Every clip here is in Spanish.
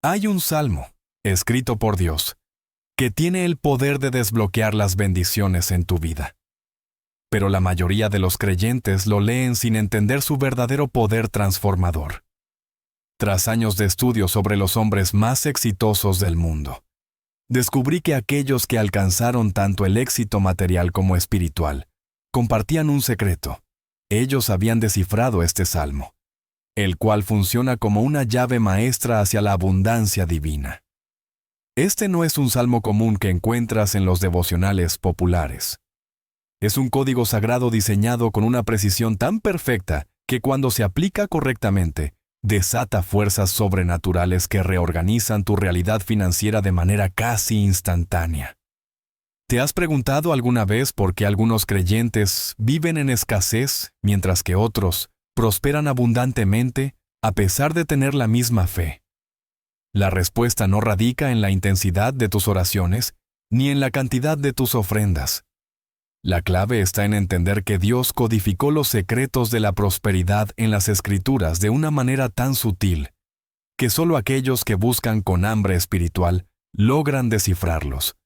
Hay un salmo, escrito por Dios, que tiene el poder de desbloquear las bendiciones en tu vida. Pero la mayoría de los creyentes lo leen sin entender su verdadero poder transformador. Tras años de estudio sobre los hombres más exitosos del mundo, descubrí que aquellos que alcanzaron tanto el éxito material como espiritual compartían un secreto. Ellos habían descifrado este salmo, el cual funciona como una llave maestra hacia la abundancia divina. Este no es un salmo común que encuentras en los devocionales populares. Es un código sagrado diseñado con una precisión tan perfecta que cuando se aplica correctamente, desata fuerzas sobrenaturales que reorganizan tu realidad financiera de manera casi instantánea. ¿Te has preguntado alguna vez por qué algunos creyentes viven en escasez mientras que otros prosperan abundantemente a pesar de tener la misma fe? La respuesta no radica en la intensidad de tus oraciones ni en la cantidad de tus ofrendas. La clave está en entender que Dios codificó los secretos de la prosperidad en las Escrituras de una manera tan sutil que solo aquellos que buscan con hambre espiritual logran descifrarlos.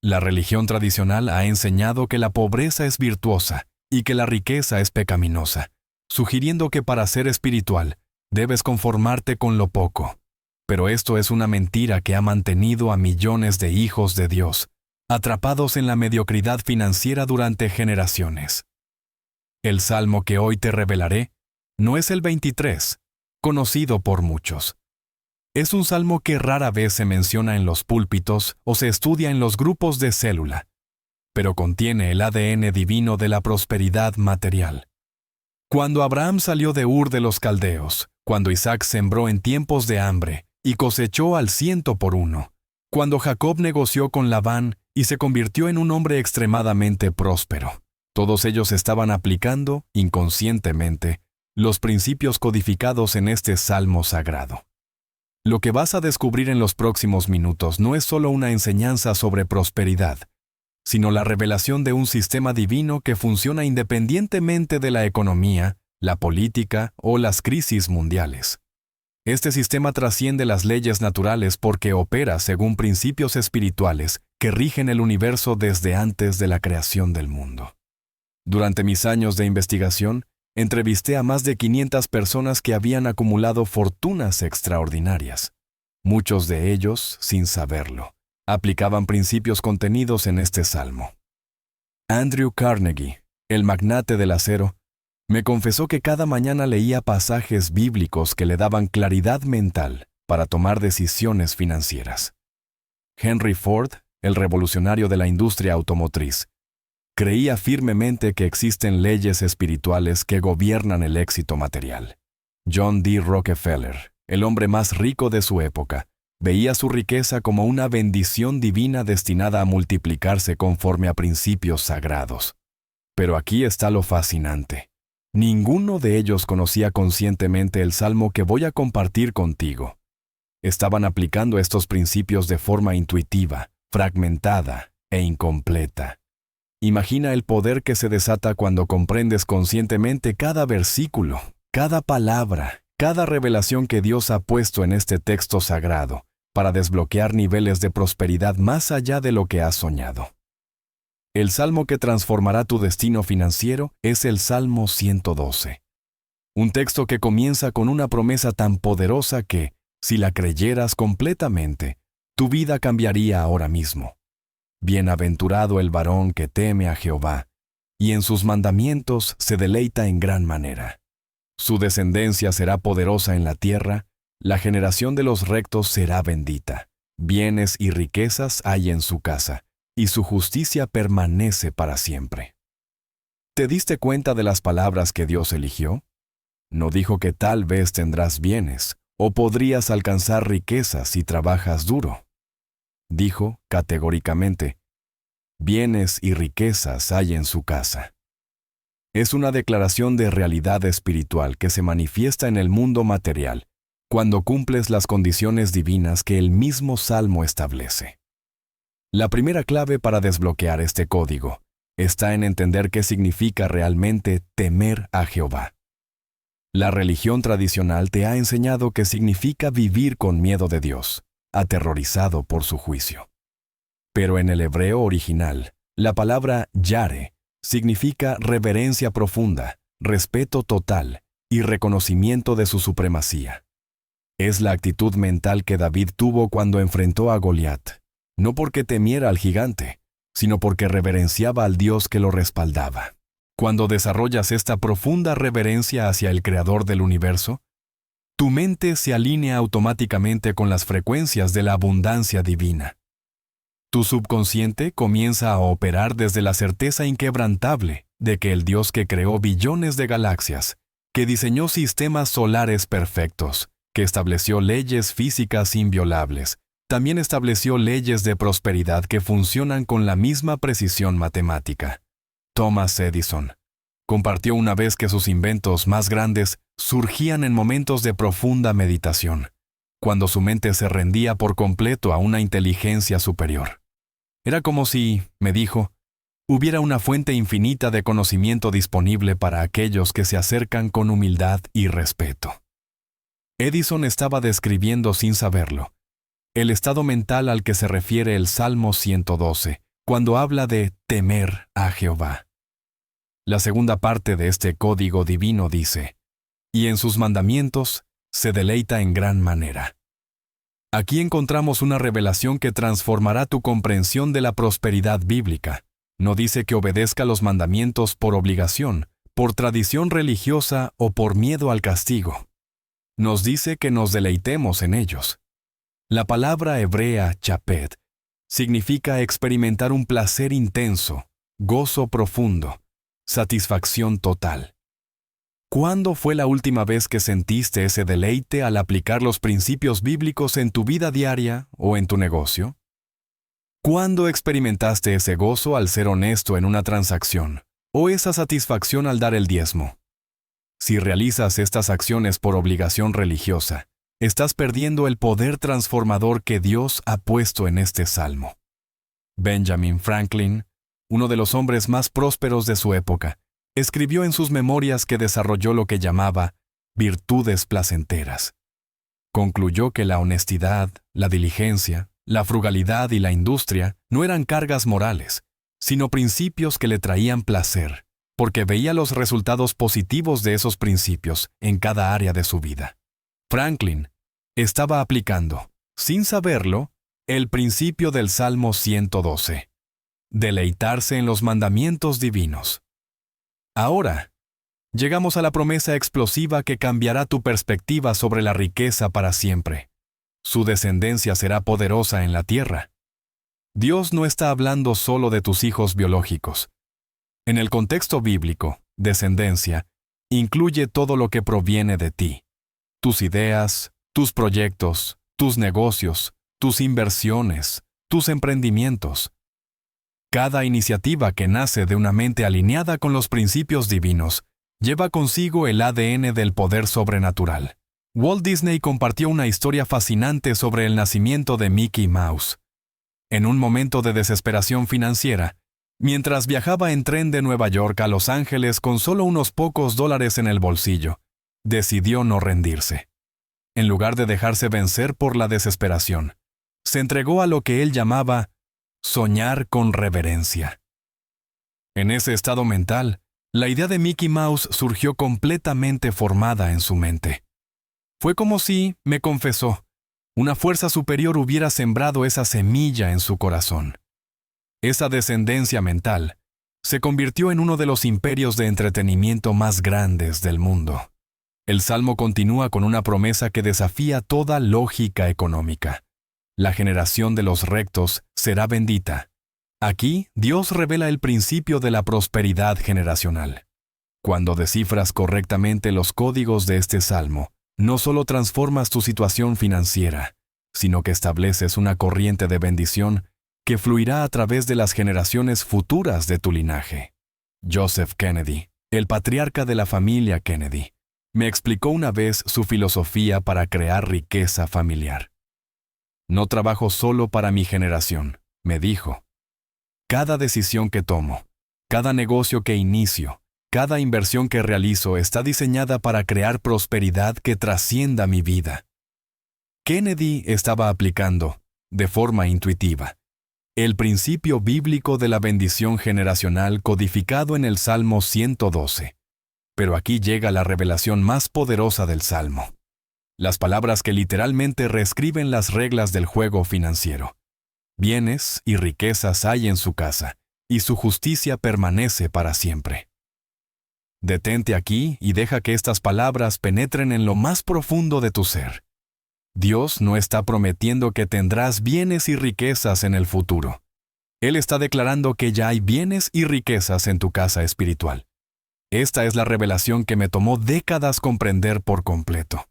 La religión tradicional ha enseñado que la pobreza es virtuosa y que la riqueza es pecaminosa, sugiriendo que para ser espiritual debes conformarte con lo poco. Pero esto es una mentira que ha mantenido a millones de hijos de Dios atrapados en la mediocridad financiera durante generaciones. El salmo que hoy te revelaré no es el 23, conocido por muchos. Es un salmo que rara vez se menciona en los púlpitos o se estudia en los grupos de célula, pero contiene el ADN divino de la prosperidad material. Cuando Abraham salió de Ur de los Caldeos, cuando Isaac sembró en tiempos de hambre y cosechó al 100 por 1, cuando Jacob negoció con Labán y se convirtió en un hombre extremadamente próspero, todos ellos estaban aplicando, inconscientemente, los principios codificados en este salmo sagrado. Lo que vas a descubrir en los próximos minutos no es solo una enseñanza sobre prosperidad, sino la revelación de un sistema divino que funciona independientemente de la economía, la política o las crisis mundiales. Este sistema trasciende las leyes naturales porque opera según principios espirituales que rigen el universo desde antes de la creación del mundo. Durante mis años de investigación, entrevisté a más de 500 personas que habían acumulado fortunas extraordinarias. Muchos de ellos, sin saberlo, aplicaban principios contenidos en este salmo. Andrew Carnegie, el magnate del acero, me confesó que cada mañana leía pasajes bíblicos que le daban claridad mental para tomar decisiones financieras. Henry Ford, el revolucionario de la industria automotriz, creía firmemente que existen leyes espirituales que gobiernan el éxito material. John D. Rockefeller, el hombre más rico de su época, veía su riqueza como una bendición divina destinada a multiplicarse conforme a principios sagrados. Pero aquí está lo fascinante. Ninguno de ellos conocía conscientemente el salmo que voy a compartir contigo. Estaban aplicando estos principios de forma intuitiva, fragmentada e incompleta. Imagina el poder que se desata cuando comprendes conscientemente cada versículo, cada palabra, cada revelación que Dios ha puesto en este texto sagrado para desbloquear niveles de prosperidad más allá de lo que has soñado. El salmo que transformará tu destino financiero es el Salmo 112. Un texto que comienza con una promesa tan poderosa que, si la creyeras completamente, tu vida cambiaría ahora mismo. Bienaventurado el varón que teme a Jehová, y en sus mandamientos se deleita en gran manera. Su descendencia será poderosa en la tierra, la generación de los rectos será bendita. Bienes y riquezas hay en su casa, y su justicia permanece para siempre. ¿Te diste cuenta de las palabras que Dios eligió? No dijo que tal vez tendrás bienes, o podrías alcanzar riquezas si trabajas duro. Dijo, categóricamente, bienes y riquezas hay en su casa. Es una declaración de realidad espiritual que se manifiesta en el mundo material cuando cumples las condiciones divinas que el mismo Salmo establece. La primera clave para desbloquear este código está en entender qué significa realmente temer a Jehová. La religión tradicional te ha enseñado que significa vivir con miedo de Dios, aterrorizado por su juicio. Pero en el hebreo original, la palabra yare significa reverencia profunda, respeto total y reconocimiento de su supremacía. Es la actitud mental que David tuvo cuando enfrentó a Goliat, no porque temiera al gigante, sino porque reverenciaba al Dios que lo respaldaba. Cuando desarrollas esta profunda reverencia hacia el Creador del universo, tu mente se alinea automáticamente con las frecuencias de la abundancia divina. Tu subconsciente comienza a operar desde la certeza inquebrantable de que el Dios que creó billones de galaxias, que diseñó sistemas solares perfectos, que estableció leyes físicas inviolables, también estableció leyes de prosperidad que funcionan con la misma precisión matemática. Thomas Edison compartió una vez que sus inventos más grandes surgían en momentos de profunda meditación, cuando su mente se rendía por completo a una inteligencia superior. Era como si, me dijo, hubiera una fuente infinita de conocimiento disponible para aquellos que se acercan con humildad y respeto. Edison estaba describiendo sin saberlo el estado mental al que se refiere el Salmo 112, cuando habla de temer a Jehová. La segunda parte de este código divino dice, y en sus mandamientos se deleita en gran manera. Aquí encontramos una revelación que transformará tu comprensión de la prosperidad bíblica. No dice que obedezca los mandamientos por obligación, por tradición religiosa o por miedo al castigo. Nos dice que nos deleitemos en ellos. La palabra hebrea chapet significa experimentar un placer intenso, gozo profundo, satisfacción total. ¿Cuándo fue la última vez que sentiste ese deleite al aplicar los principios bíblicos en tu vida diaria o en tu negocio? ¿Cuándo experimentaste ese gozo al ser honesto en una transacción o esa satisfacción al dar el diezmo? Si realizas estas acciones por obligación religiosa, estás perdiendo el poder transformador que Dios ha puesto en este salmo. Benjamin Franklin, uno de los hombres más prósperos de su época, escribió en sus memorias que desarrolló lo que llamaba virtudes placenteras. Concluyó que la honestidad, la diligencia, la frugalidad y la industria no eran cargas morales, sino principios que le traían placer, porque veía los resultados positivos de esos principios en cada área de su vida. Franklin estaba aplicando, sin saberlo, el principio del Salmo 112, deleitarse en los mandamientos divinos. Ahora, llegamos a la promesa explosiva que cambiará tu perspectiva sobre la riqueza para siempre. Su descendencia será poderosa en la tierra. Dios no está hablando solo de tus hijos biológicos. En el contexto bíblico, descendencia incluye todo lo que proviene de ti. Tus ideas, tus proyectos, tus negocios, tus inversiones, tus emprendimientos. Cada iniciativa que nace de una mente alineada con los principios divinos lleva consigo el ADN del poder sobrenatural. Walt Disney compartió una historia fascinante sobre el nacimiento de Mickey Mouse. En un momento de desesperación financiera, mientras viajaba en tren de Nueva York a Los Ángeles con solo unos pocos dólares en el bolsillo, decidió no rendirse. En lugar de dejarse vencer por la desesperación, se entregó a lo que él llamaba soñar con reverencia. En ese estado mental, la idea de Mickey Mouse surgió completamente formada en su mente. Fue como si, me confesó, una fuerza superior hubiera sembrado esa semilla en su corazón. Esa descendencia mental se convirtió en uno de los imperios de entretenimiento más grandes del mundo. El Salmo continúa con una promesa que desafía toda lógica económica. La generación de los rectos será bendita. Aquí, Dios revela el principio de la prosperidad generacional. Cuando descifras correctamente los códigos de este Salmo, no solo transformas tu situación financiera, sino que estableces una corriente de bendición que fluirá a través de las generaciones futuras de tu linaje. Joseph Kennedy, el patriarca de la familia Kennedy, me explicó una vez su filosofía para crear riqueza familiar. No trabajo solo para mi generación, me dijo. Cada decisión que tomo, cada negocio que inicio, Cada inversión que realizo está diseñada para crear prosperidad que trascienda mi vida. Kennedy estaba aplicando, de forma intuitiva, el principio bíblico de la bendición generacional codificado en el Salmo 112. Pero aquí llega la revelación más poderosa del Salmo. Las palabras que literalmente reescriben las reglas del juego financiero. Bienes y riquezas hay en su casa, y su justicia permanece para siempre. Detente aquí y deja que estas palabras penetren en lo más profundo de tu ser. Dios no está prometiendo que tendrás bienes y riquezas en el futuro. Él está declarando que ya hay bienes y riquezas en tu casa espiritual. Esta es la revelación que me tomó décadas comprender por completo.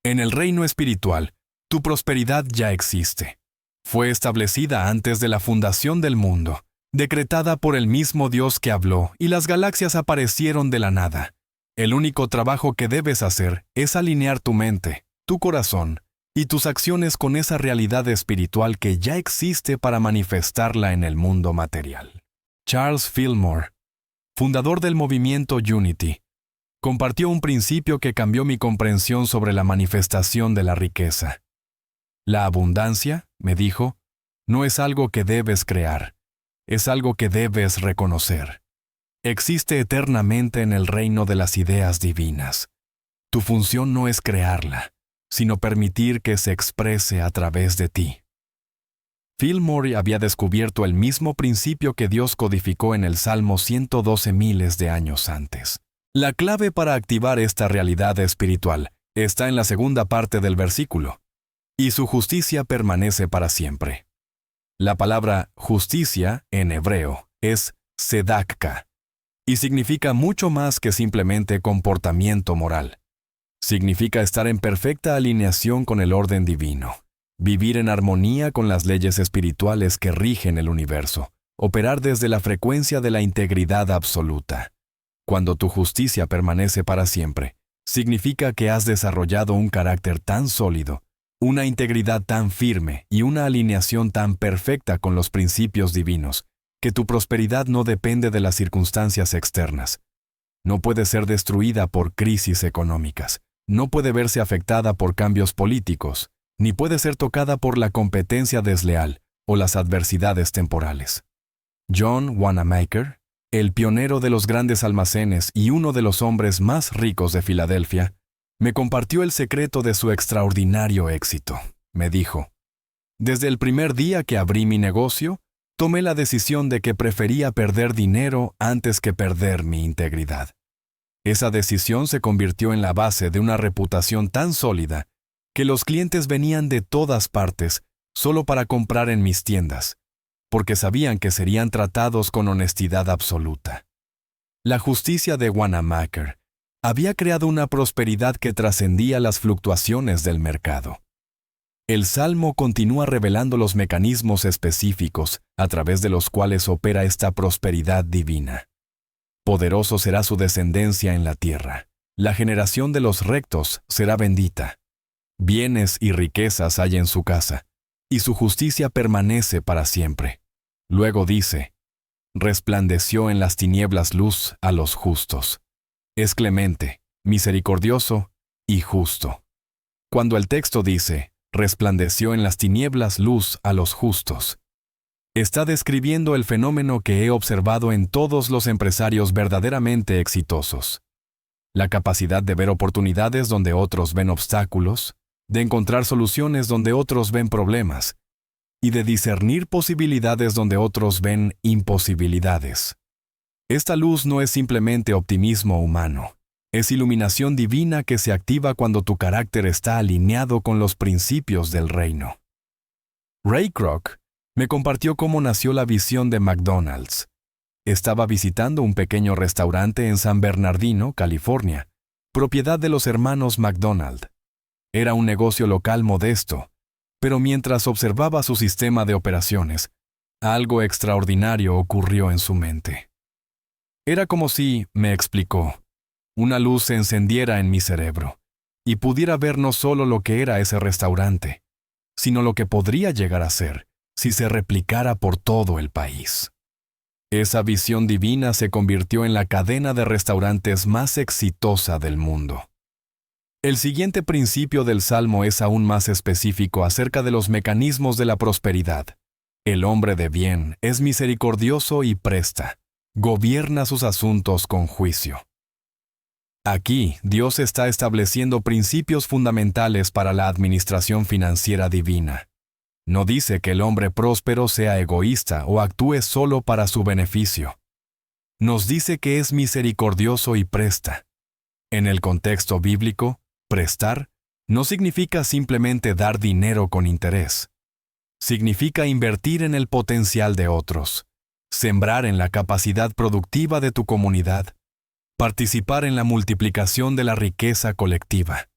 En el reino espiritual, tu prosperidad ya existe. Fue establecida antes de la fundación del mundo, decretada por el mismo Dios que habló, y las galaxias aparecieron de la nada. El único trabajo que debes hacer es alinear tu mente, tu corazón y tus acciones con esa realidad espiritual que ya existe para manifestarla en el mundo material. Charles Fillmore, fundador del movimiento Unity, compartió un principio que cambió mi comprensión sobre la manifestación de la riqueza. La abundancia, me dijo, no es algo que debes crear, es algo que debes reconocer. Existe eternamente en el reino de las ideas divinas. Tu función no es crearla, sino permitir que se exprese a través de ti. Fillmore había descubierto el mismo principio que Dios codificó en el Salmo 112 miles de años antes. La clave para activar esta realidad espiritual está en la segunda parte del versículo. Y su justicia permanece para siempre. La palabra justicia, en hebreo, es tzedakah, y significa mucho más que simplemente comportamiento moral. Significa estar en perfecta alineación con el orden divino, vivir en armonía con las leyes espirituales que rigen el universo, operar desde la frecuencia de la integridad absoluta. Cuando tu justicia permanece para siempre, significa que has desarrollado un carácter tan sólido, una integridad tan firme y una alineación tan perfecta con los principios divinos, que tu prosperidad no depende de las circunstancias externas. No puede ser destruida por crisis económicas, no puede verse afectada por cambios políticos, ni puede ser tocada por la competencia desleal o las adversidades temporales. John Wanamaker, el pionero de los grandes almacenes y uno de los hombres más ricos de Filadelfia, me compartió el secreto de su extraordinario éxito. Me dijo, desde el primer día que abrí mi negocio, tomé la decisión de que prefería perder dinero antes que perder mi integridad. Esa decisión se convirtió en la base de una reputación tan sólida que los clientes venían de todas partes solo para comprar en mis tiendas, porque sabían que serían tratados con honestidad absoluta. La justicia de Wanamaker había creado una prosperidad que trascendía las fluctuaciones del mercado. El Salmo continúa revelando los mecanismos específicos a través de los cuales opera esta prosperidad divina. Poderoso será su descendencia en la tierra. La generación de los rectos será bendita. Bienes y riquezas hay en su casa, y su justicia permanece para siempre. Luego dice, resplandeció en las tinieblas luz a los justos. Es clemente, misericordioso y justo. Cuando el texto dice, resplandeció en las tinieblas luz a los justos, está describiendo el fenómeno que he observado en todos los empresarios verdaderamente exitosos. La capacidad de ver oportunidades donde otros ven obstáculos, de encontrar soluciones donde otros ven problemas, y de discernir posibilidades donde otros ven imposibilidades. Esta luz no es simplemente optimismo humano, es iluminación divina que se activa cuando tu carácter está alineado con los principios del reino. Ray Kroc me compartió cómo nació la visión de McDonald's. Estaba visitando un pequeño restaurante en San Bernardino, California, propiedad de los hermanos McDonald. Era un negocio local modesto, pero mientras observaba su sistema de operaciones, algo extraordinario ocurrió en su mente. Era como si, me explicó, una luz se encendiera en mi cerebro y pudiera ver no solo lo que era ese restaurante, sino lo que podría llegar a ser si se replicara por todo el país. Esa visión divina se convirtió en la cadena de restaurantes más exitosa del mundo. El siguiente principio del Salmo es aún más específico acerca de los mecanismos de la prosperidad. El hombre de bien es misericordioso y presta. Gobierna sus asuntos con juicio. Aquí, Dios está estableciendo principios fundamentales para la administración financiera divina. No dice que el hombre próspero sea egoísta o actúe solo para su beneficio. Nos dice que es misericordioso y presta. En el contexto bíblico, prestar no significa simplemente dar dinero con interés. Significa invertir en el potencial de otros, sembrar en la capacidad productiva de tu comunidad, participar en la multiplicación de la riqueza colectiva.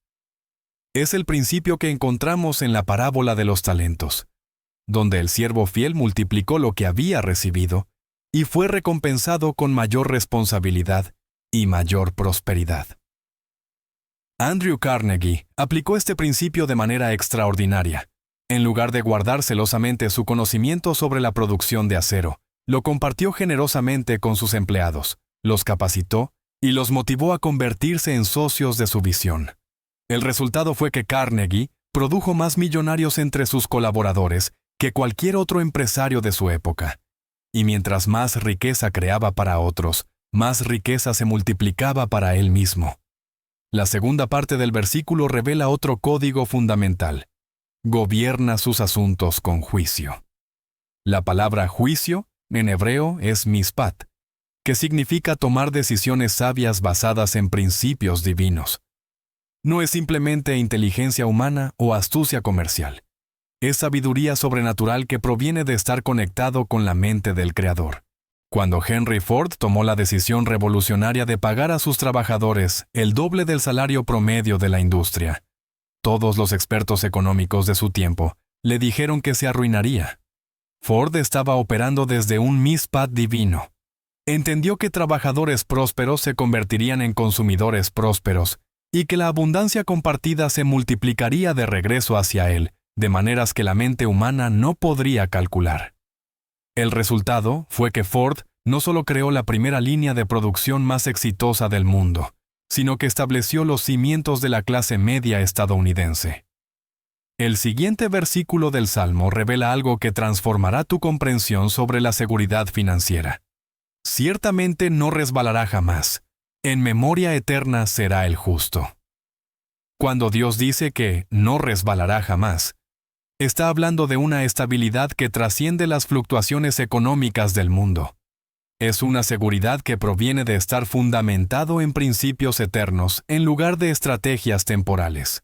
Es el principio que encontramos en la parábola de los talentos, donde el siervo fiel multiplicó lo que había recibido y fue recompensado con mayor responsabilidad y mayor prosperidad. Andrew Carnegie aplicó este principio de manera extraordinaria. En lugar de guardar celosamente su conocimiento sobre la producción de acero, lo compartió generosamente con sus empleados, los capacitó y los motivó a convertirse en socios de su visión. El resultado fue que Carnegie produjo más millonarios entre sus colaboradores que cualquier otro empresario de su época. Y mientras más riqueza creaba para otros, más riqueza se multiplicaba para él mismo. La segunda parte del versículo revela otro código fundamental. Gobierna sus asuntos con juicio. La palabra juicio, en hebreo, es mishpat, que significa tomar decisiones sabias basadas en principios divinos. No es simplemente inteligencia humana o astucia comercial. Es sabiduría sobrenatural que proviene de estar conectado con la mente del Creador. Cuando Henry Ford tomó la decisión revolucionaria de pagar a sus trabajadores el doble del salario promedio de la industria, todos los expertos económicos de su tiempo le dijeron que se arruinaría. Ford estaba operando desde un mishpat divino. Entendió que trabajadores prósperos se convertirían en consumidores prósperos y que la abundancia compartida se multiplicaría de regreso hacia él, de maneras que la mente humana no podría calcular. El resultado fue que Ford no solo creó la primera línea de producción más exitosa del mundo, sino que estableció los cimientos de la clase media estadounidense. El siguiente versículo del Salmo revela algo que transformará tu comprensión sobre la seguridad financiera. Ciertamente no resbalará jamás. En memoria eterna será el justo. Cuando Dios dice que no resbalará jamás, está hablando de una estabilidad que trasciende las fluctuaciones económicas del mundo. Es una seguridad que proviene de estar fundamentado en principios eternos en lugar de estrategias temporales.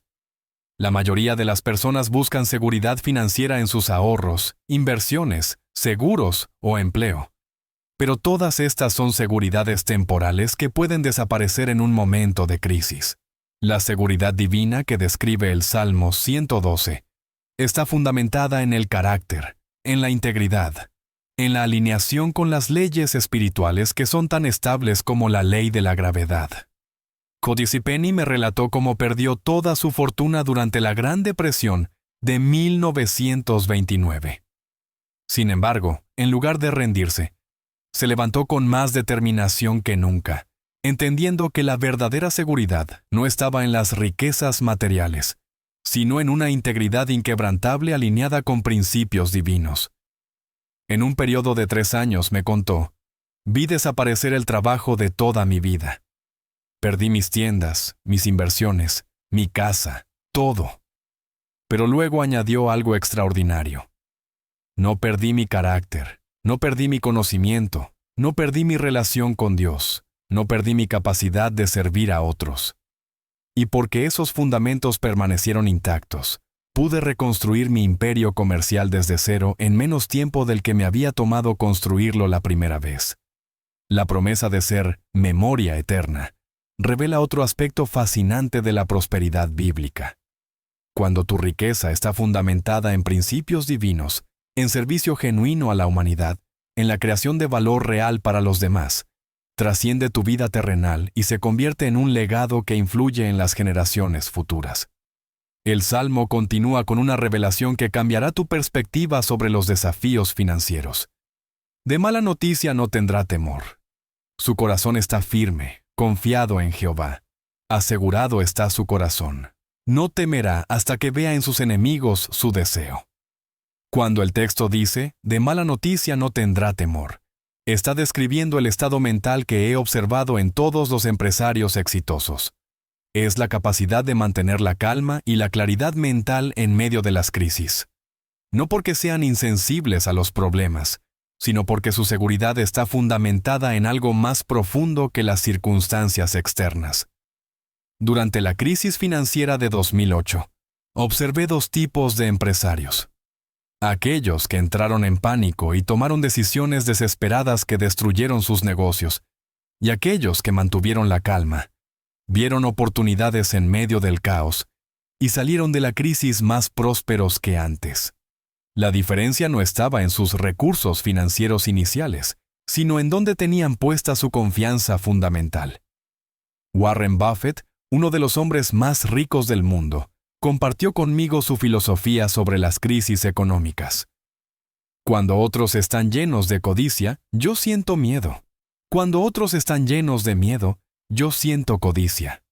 La mayoría de las personas buscan seguridad financiera en sus ahorros, inversiones, seguros o empleo. Pero todas estas son seguridades temporales que pueden desaparecer en un momento de crisis. La seguridad divina que describe el Salmo 112 está fundamentada en el carácter, en la integridad, en la alineación con las leyes espirituales que son tan estables como la ley de la gravedad. Cody Cipenny me relató cómo perdió toda su fortuna durante la Gran Depresión de 1929. Sin embargo, en lugar de rendirse, se levantó con más determinación que nunca, entendiendo que la verdadera seguridad no estaba en las riquezas materiales, sino en una integridad inquebrantable alineada con principios divinos. En un periodo de 3 años, me contó, vi desaparecer el trabajo de toda mi vida. Perdí mis tiendas, mis inversiones, mi casa, todo. Pero luego añadió algo extraordinario. No perdí mi carácter, no perdí mi conocimiento, no perdí mi relación con Dios, no perdí mi capacidad de servir a otros. Y porque esos fundamentos permanecieron intactos, pude reconstruir mi imperio comercial desde cero en menos tiempo del que me había tomado construirlo la primera vez. La promesa de ser memoria eterna revela otro aspecto fascinante de la prosperidad bíblica. Cuando tu riqueza está fundamentada en principios divinos, en servicio genuino a la humanidad, en la creación de valor real para los demás, trasciende tu vida terrenal y se convierte en un legado que influye en las generaciones futuras. El Salmo continúa con una revelación que cambiará tu perspectiva sobre los desafíos financieros. De mala noticia no tendrá temor. Su corazón está firme, confiado en Jehová. Asegurado está su corazón. No temerá hasta que vea en sus enemigos su deseo. Cuando el texto dice, de mala noticia no tendrá temor, está describiendo el estado mental que he observado en todos los empresarios exitosos. Es la capacidad de mantener la calma y la claridad mental en medio de las crisis. No porque sean insensibles a los problemas, sino porque su seguridad está fundamentada en algo más profundo que las circunstancias externas. Durante la crisis financiera de 2008, observé dos tipos de empresarios. Aquellos que entraron en pánico y tomaron decisiones desesperadas que destruyeron sus negocios, y aquellos que mantuvieron la calma, vieron oportunidades en medio del caos y salieron de la crisis más prósperos que antes. La diferencia no estaba en sus recursos financieros iniciales, sino en dónde tenían puesta su confianza fundamental. Warren Buffett, uno de los hombres más ricos del mundo, compartió conmigo su filosofía sobre las crisis económicas. Cuando otros están llenos de codicia, yo siento miedo. Cuando otros están llenos de miedo, yo siento codicia.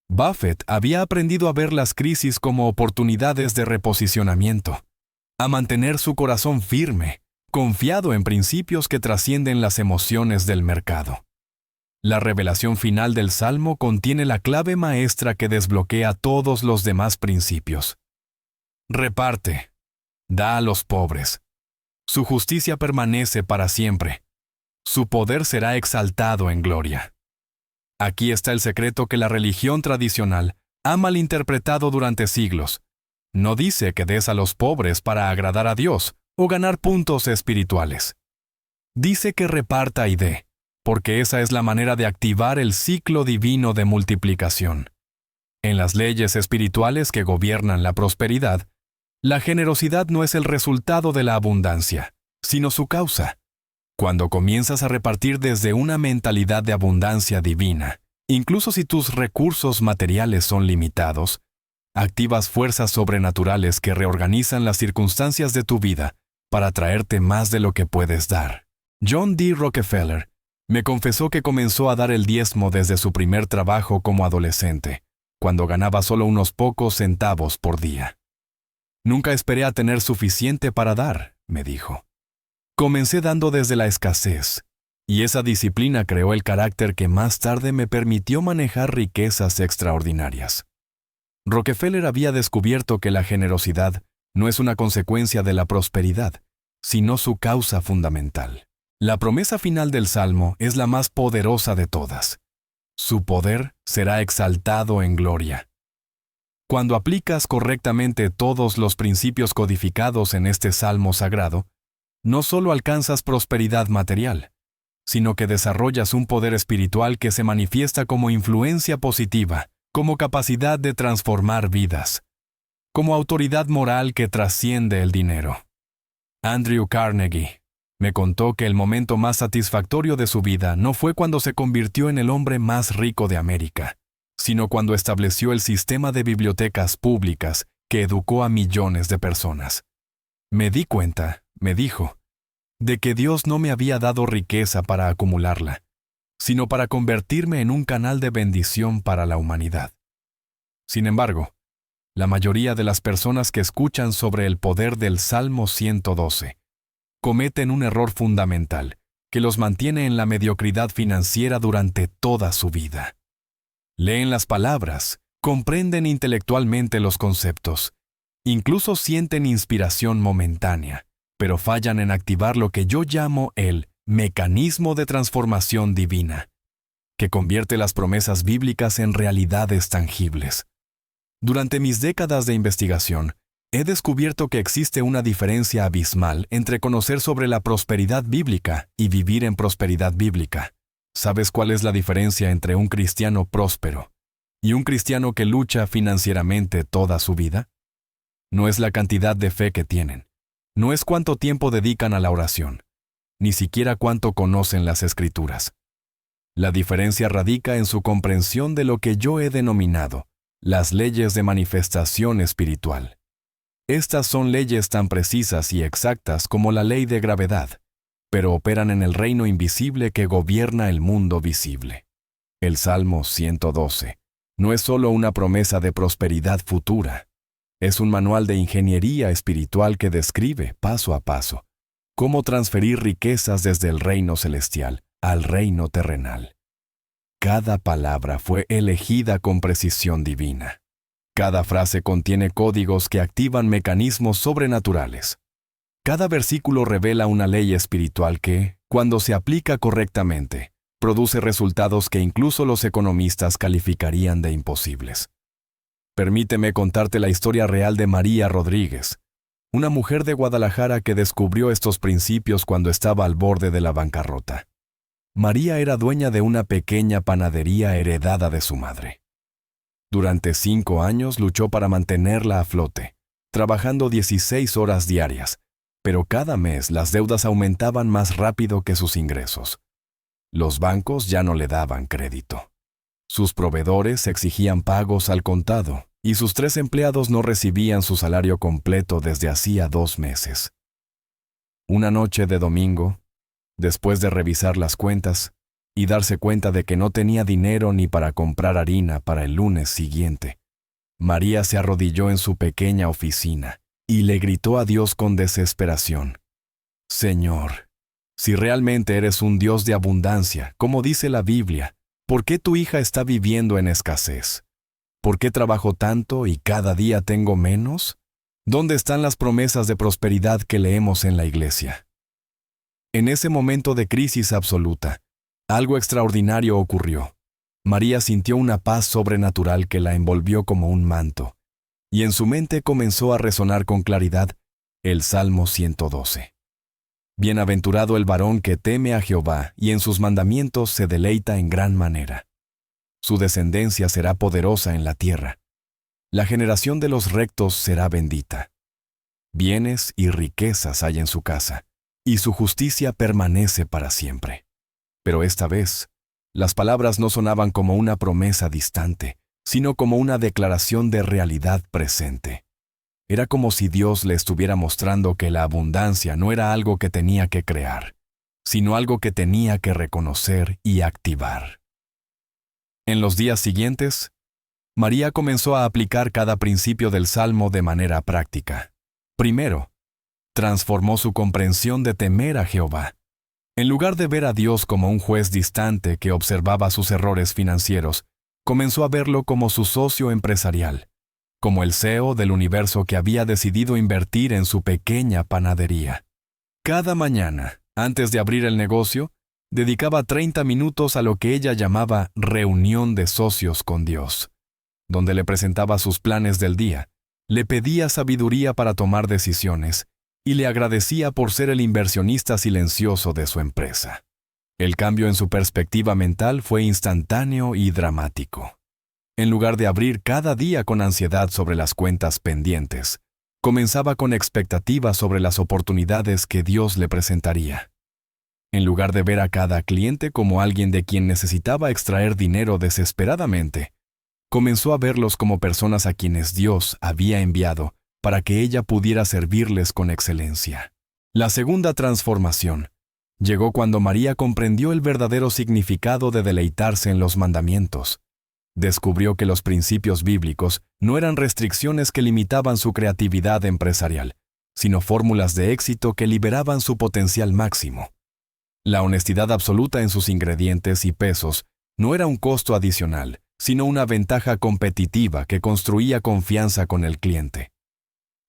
Buffett había aprendido a ver las crisis como oportunidades de reposicionamiento, a mantener su corazón firme, confiado en principios que trascienden las emociones del mercado. La revelación final del Salmo contiene la clave maestra que desbloquea todos los demás principios. Reparte, da a los pobres. Su justicia permanece para siempre. Su poder será exaltado en gloria. Aquí está el secreto que la religión tradicional ha malinterpretado durante siglos. No dice que des a los pobres para agradar a Dios o ganar puntos espirituales. Dice que reparta y dé, porque esa es la manera de activar el ciclo divino de multiplicación. En las leyes espirituales que gobiernan la prosperidad, la generosidad no es el resultado de la abundancia, sino su causa. Cuando comienzas a repartir desde una mentalidad de abundancia divina, incluso si tus recursos materiales son limitados, activas fuerzas sobrenaturales que reorganizan las circunstancias de tu vida para traerte más de lo que puedes dar. John D. Rockefeller me confesó que comenzó a dar el diezmo desde su primer trabajo como adolescente, cuando ganaba solo unos pocos centavos por día. Nunca esperé a tener suficiente para dar, me dijo. Comencé dando desde la escasez, y esa disciplina creó el carácter que más tarde me permitió manejar riquezas extraordinarias. Rockefeller había descubierto que la generosidad no es una consecuencia de la prosperidad, sino su causa fundamental. La promesa final del Salmo es la más poderosa de todas. Su poder será exaltado en gloria. Cuando aplicas correctamente todos los principios codificados en este Salmo sagrado, no solo alcanzas prosperidad material, sino que desarrollas un poder espiritual que se manifiesta como influencia positiva, como capacidad de transformar vidas, como autoridad moral que trasciende el dinero. Andrew Carnegie me contó que el momento más satisfactorio de su vida no fue cuando se convirtió en el hombre más rico de América, sino cuando estableció el sistema de bibliotecas públicas que educó a millones de personas. Me di cuenta, me dijo, de que Dios no me había dado riqueza para acumularla, sino para convertirme en un canal de bendición para la humanidad. Sin embargo, la mayoría de las personas que escuchan sobre el poder del Salmo 112 cometen un error fundamental que los mantiene en la mediocridad financiera durante toda su vida. Leen las palabras, comprenden intelectualmente los conceptos, incluso sienten inspiración momentánea, pero fallan en activar lo que yo llamo el mecanismo de transformación divina, que convierte las promesas bíblicas en realidades tangibles. Durante mis décadas de investigación, he descubierto que existe una diferencia abismal entre conocer sobre la prosperidad bíblica y vivir en prosperidad bíblica. ¿Sabes cuál es la diferencia entre un cristiano próspero y un cristiano que lucha financieramente toda su vida? No es la cantidad de fe que tienen. No es cuánto tiempo dedican a la oración, ni siquiera cuánto conocen las Escrituras. La diferencia radica en su comprensión de lo que yo he denominado las leyes de manifestación espiritual. Estas son leyes tan precisas y exactas como la ley de gravedad, pero operan en el reino invisible que gobierna el mundo visible. El Salmo 112 no es solo una promesa de prosperidad futura, es un manual de ingeniería espiritual que describe, paso a paso, cómo transferir riquezas desde el reino celestial al reino terrenal. Cada palabra fue elegida con precisión divina. Cada frase contiene códigos que activan mecanismos sobrenaturales. Cada versículo revela una ley espiritual que, cuando se aplica correctamente, produce resultados que incluso los economistas calificarían de imposibles. Permíteme contarte la historia real de María Rodríguez, una mujer de Guadalajara que descubrió estos principios cuando estaba al borde de la bancarrota. María era dueña de una pequeña panadería heredada de su madre. Durante 5 años luchó para mantenerla a flote, trabajando 16 horas diarias, pero cada mes las deudas aumentaban más rápido que sus ingresos. Los bancos ya no le daban crédito. Sus proveedores exigían pagos al contado y sus 3 empleados no recibían su salario completo desde hacía 2 meses. Una noche de domingo, después de revisar las cuentas y darse cuenta de que no tenía dinero ni para comprar harina para el lunes siguiente, María se arrodilló en su pequeña oficina y le gritó a Dios con desesperación: «Señor, si realmente eres un Dios de abundancia, como dice la Biblia, ¿por qué tu hija está viviendo en escasez? ¿Por qué trabajo tanto y cada día tengo menos? ¿Dónde están las promesas de prosperidad que leemos en la iglesia?». En ese momento de crisis absoluta, algo extraordinario ocurrió. María sintió una paz sobrenatural que la envolvió como un manto, y en su mente comenzó a resonar con claridad el Salmo 112. Bienaventurado el varón que teme a Jehová y en sus mandamientos se deleita en gran manera. Su descendencia será poderosa en la tierra. La generación de los rectos será bendita. Bienes y riquezas hay en su casa, y su justicia permanece para siempre. Pero esta vez, las palabras no sonaban como una promesa distante, sino como una declaración de realidad presente. Era como si Dios le estuviera mostrando que la abundancia no era algo que tenía que crear, sino algo que tenía que reconocer y activar. En los días siguientes, María comenzó a aplicar cada principio del Salmo de manera práctica. Primero, transformó su comprensión de temer a Jehová. En lugar de ver a Dios como un juez distante que observaba sus errores financieros, comenzó a verlo como su socio empresarial, como el CEO del universo que había decidido invertir en su pequeña panadería. Cada mañana, antes de abrir el negocio, dedicaba 30 minutos a lo que ella llamaba reunión de socios con Dios, donde le presentaba sus planes del día, le pedía sabiduría para tomar decisiones y le agradecía por ser el inversionista silencioso de su empresa. El cambio en su perspectiva mental fue instantáneo y dramático. En lugar de abrir cada día con ansiedad sobre las cuentas pendientes, comenzaba con expectativas sobre las oportunidades que Dios le presentaría. En lugar de ver a cada cliente como alguien de quien necesitaba extraer dinero desesperadamente, comenzó a verlos como personas a quienes Dios había enviado para que ella pudiera servirles con excelencia. La segunda transformación llegó cuando María comprendió el verdadero significado de deleitarse en los mandamientos. Descubrió que los principios bíblicos no eran restricciones que limitaban su creatividad empresarial, sino fórmulas de éxito que liberaban su potencial máximo. La honestidad absoluta en sus ingredientes y pesos no era un costo adicional, sino una ventaja competitiva que construía confianza con el cliente.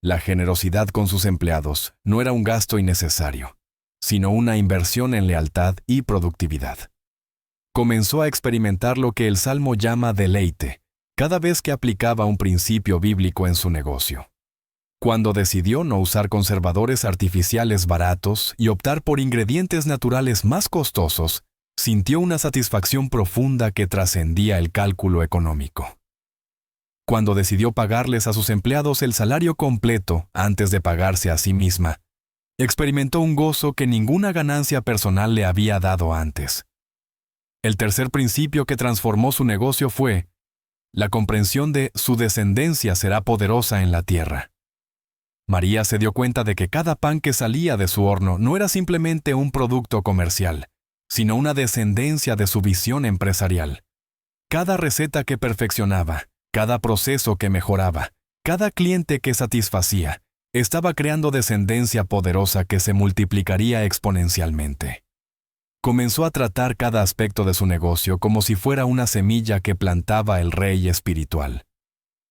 La generosidad con sus empleados no era un gasto innecesario, sino una inversión en lealtad y productividad. Comenzó a experimentar lo que el Salmo llama deleite, cada vez que aplicaba un principio bíblico en su negocio. Cuando decidió no usar conservadores artificiales baratos y optar por ingredientes naturales más costosos, sintió una satisfacción profunda que trascendía el cálculo económico. Cuando decidió pagarles a sus empleados el salario completo antes de pagarse a sí misma, experimentó un gozo que ninguna ganancia personal le había dado antes. El tercer principio que transformó su negocio fue la comprensión de su descendencia será poderosa en la tierra. María se dio cuenta de que cada pan que salía de su horno no era simplemente un producto comercial, sino una descendencia de su visión empresarial. Cada receta que perfeccionaba, cada proceso que mejoraba, cada cliente que satisfacía, estaba creando descendencia poderosa que se multiplicaría exponencialmente. Comenzó a tratar cada aspecto de su negocio como si fuera una semilla que plantaba el rey espiritual.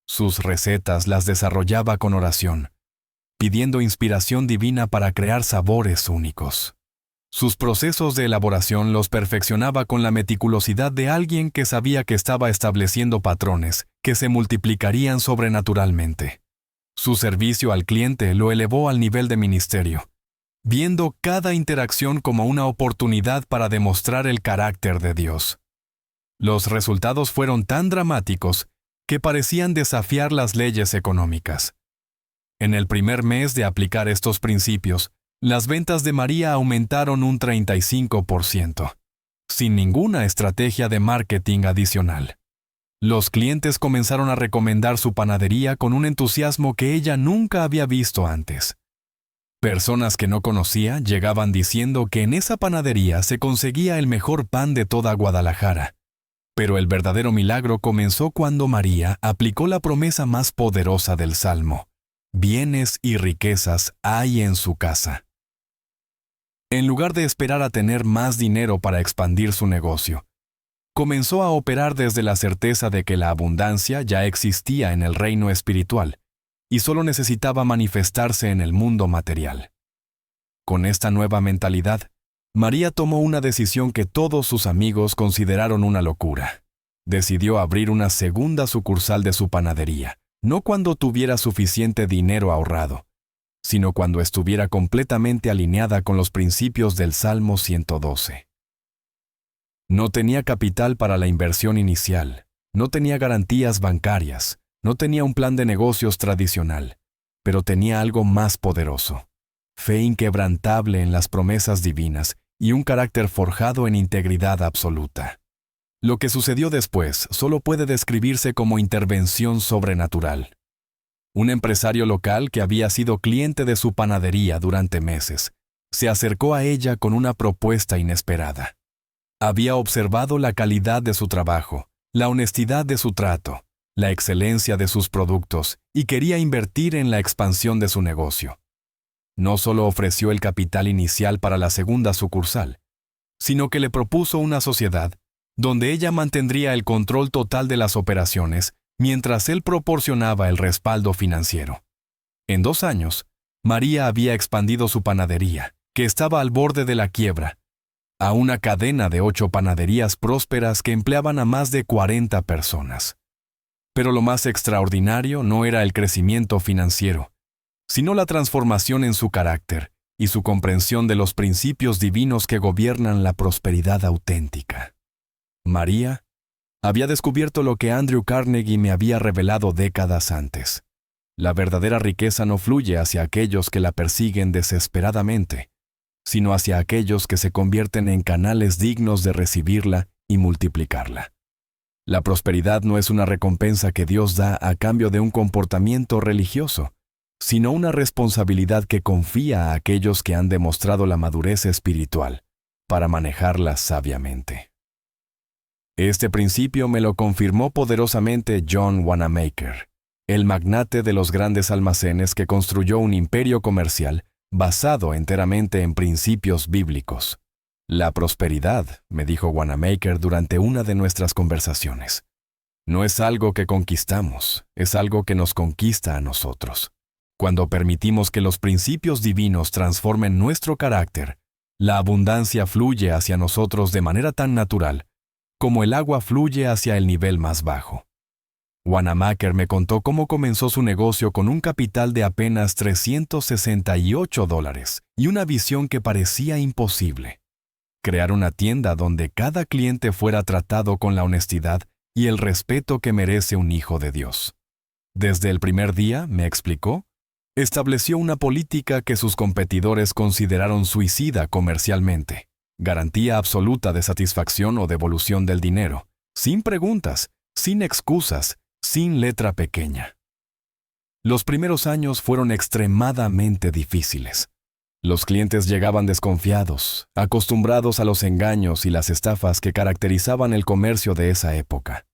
Sus recetas las desarrollaba con oración, pidiendo inspiración divina para crear sabores únicos. Sus procesos de elaboración los perfeccionaba con la meticulosidad de alguien que sabía que estaba estableciendo patrones que se multiplicarían sobrenaturalmente. Su servicio al cliente lo elevó al nivel de ministerio, viendo cada interacción como una oportunidad para demostrar el carácter de Dios. Los resultados fueron tan dramáticos que parecían desafiar las leyes económicas. En el primer mes de aplicar estos principios, las ventas de María aumentaron un 35%, sin ninguna estrategia de marketing adicional. Los clientes comenzaron a recomendar su panadería con un entusiasmo que ella nunca había visto antes. Personas que no conocía llegaban diciendo que en esa panadería se conseguía el mejor pan de toda Guadalajara. Pero el verdadero milagro comenzó cuando María aplicó la promesa más poderosa del Salmo: bienes y riquezas hay en su casa. En lugar de esperar a tener más dinero para expandir su negocio, comenzó a operar desde la certeza de que la abundancia ya existía en el reino espiritual y solo necesitaba manifestarse en el mundo material. Con esta nueva mentalidad, María tomó una decisión que todos sus amigos consideraron una locura. Decidió abrir una segunda sucursal de su panadería, no cuando tuviera suficiente dinero ahorrado, sino cuando estuviera completamente alineada con los principios del Salmo 112. No tenía capital para la inversión inicial, no tenía garantías bancarias, no tenía un plan de negocios tradicional, pero tenía algo más poderoso: fe inquebrantable en las promesas divinas y un carácter forjado en integridad absoluta. Lo que sucedió después solo puede describirse como intervención sobrenatural. Un empresario local que había sido cliente de su panadería durante meses se acercó a ella con una propuesta inesperada. Había observado la calidad de su trabajo, la honestidad de su trato, la excelencia de sus productos y quería invertir en la expansión de su negocio. No solo ofreció el capital inicial para la segunda sucursal, sino que le propuso una sociedad donde ella mantendría el control total de las operaciones mientras él proporcionaba el respaldo financiero. En 2 años, María había expandido su panadería, que estaba al borde de la quiebra, a una cadena de 8 panaderías prósperas que empleaban a más de 40 personas. Pero lo más extraordinario no era el crecimiento financiero, sino la transformación en su carácter y su comprensión de los principios divinos que gobiernan la prosperidad auténtica. María había descubierto lo que Andrew Carnegie me había revelado décadas antes. La verdadera riqueza no fluye hacia aquellos que la persiguen desesperadamente, sino hacia aquellos que se convierten en canales dignos de recibirla y multiplicarla. La prosperidad no es una recompensa que Dios da a cambio de un comportamiento religioso, sino una responsabilidad que confía a aquellos que han demostrado la madurez espiritual para manejarla sabiamente. Este principio me lo confirmó poderosamente John Wanamaker, el magnate de los grandes almacenes que construyó un imperio comercial basado enteramente en principios bíblicos. La prosperidad, me dijo Wanamaker durante una de nuestras conversaciones, no es algo que conquistamos, es algo que nos conquista a nosotros. Cuando permitimos que los principios divinos transformen nuestro carácter, la abundancia fluye hacia nosotros de manera tan natural como el agua fluye hacia el nivel más bajo. Wanamaker me contó cómo comenzó su negocio con un capital de apenas $368 y una visión que parecía imposible: crear una tienda donde cada cliente fuera tratado con la honestidad y el respeto que merece un hijo de Dios. Desde el primer día, me explicó, estableció una política que sus competidores consideraron suicida comercialmente: garantía absoluta de satisfacción o devolución del dinero, sin preguntas, sin excusas, sin letra pequeña. Los primeros años fueron extremadamente difíciles. Los clientes llegaban desconfiados, acostumbrados a los engaños y las estafas que caracterizaban el comercio de esa época.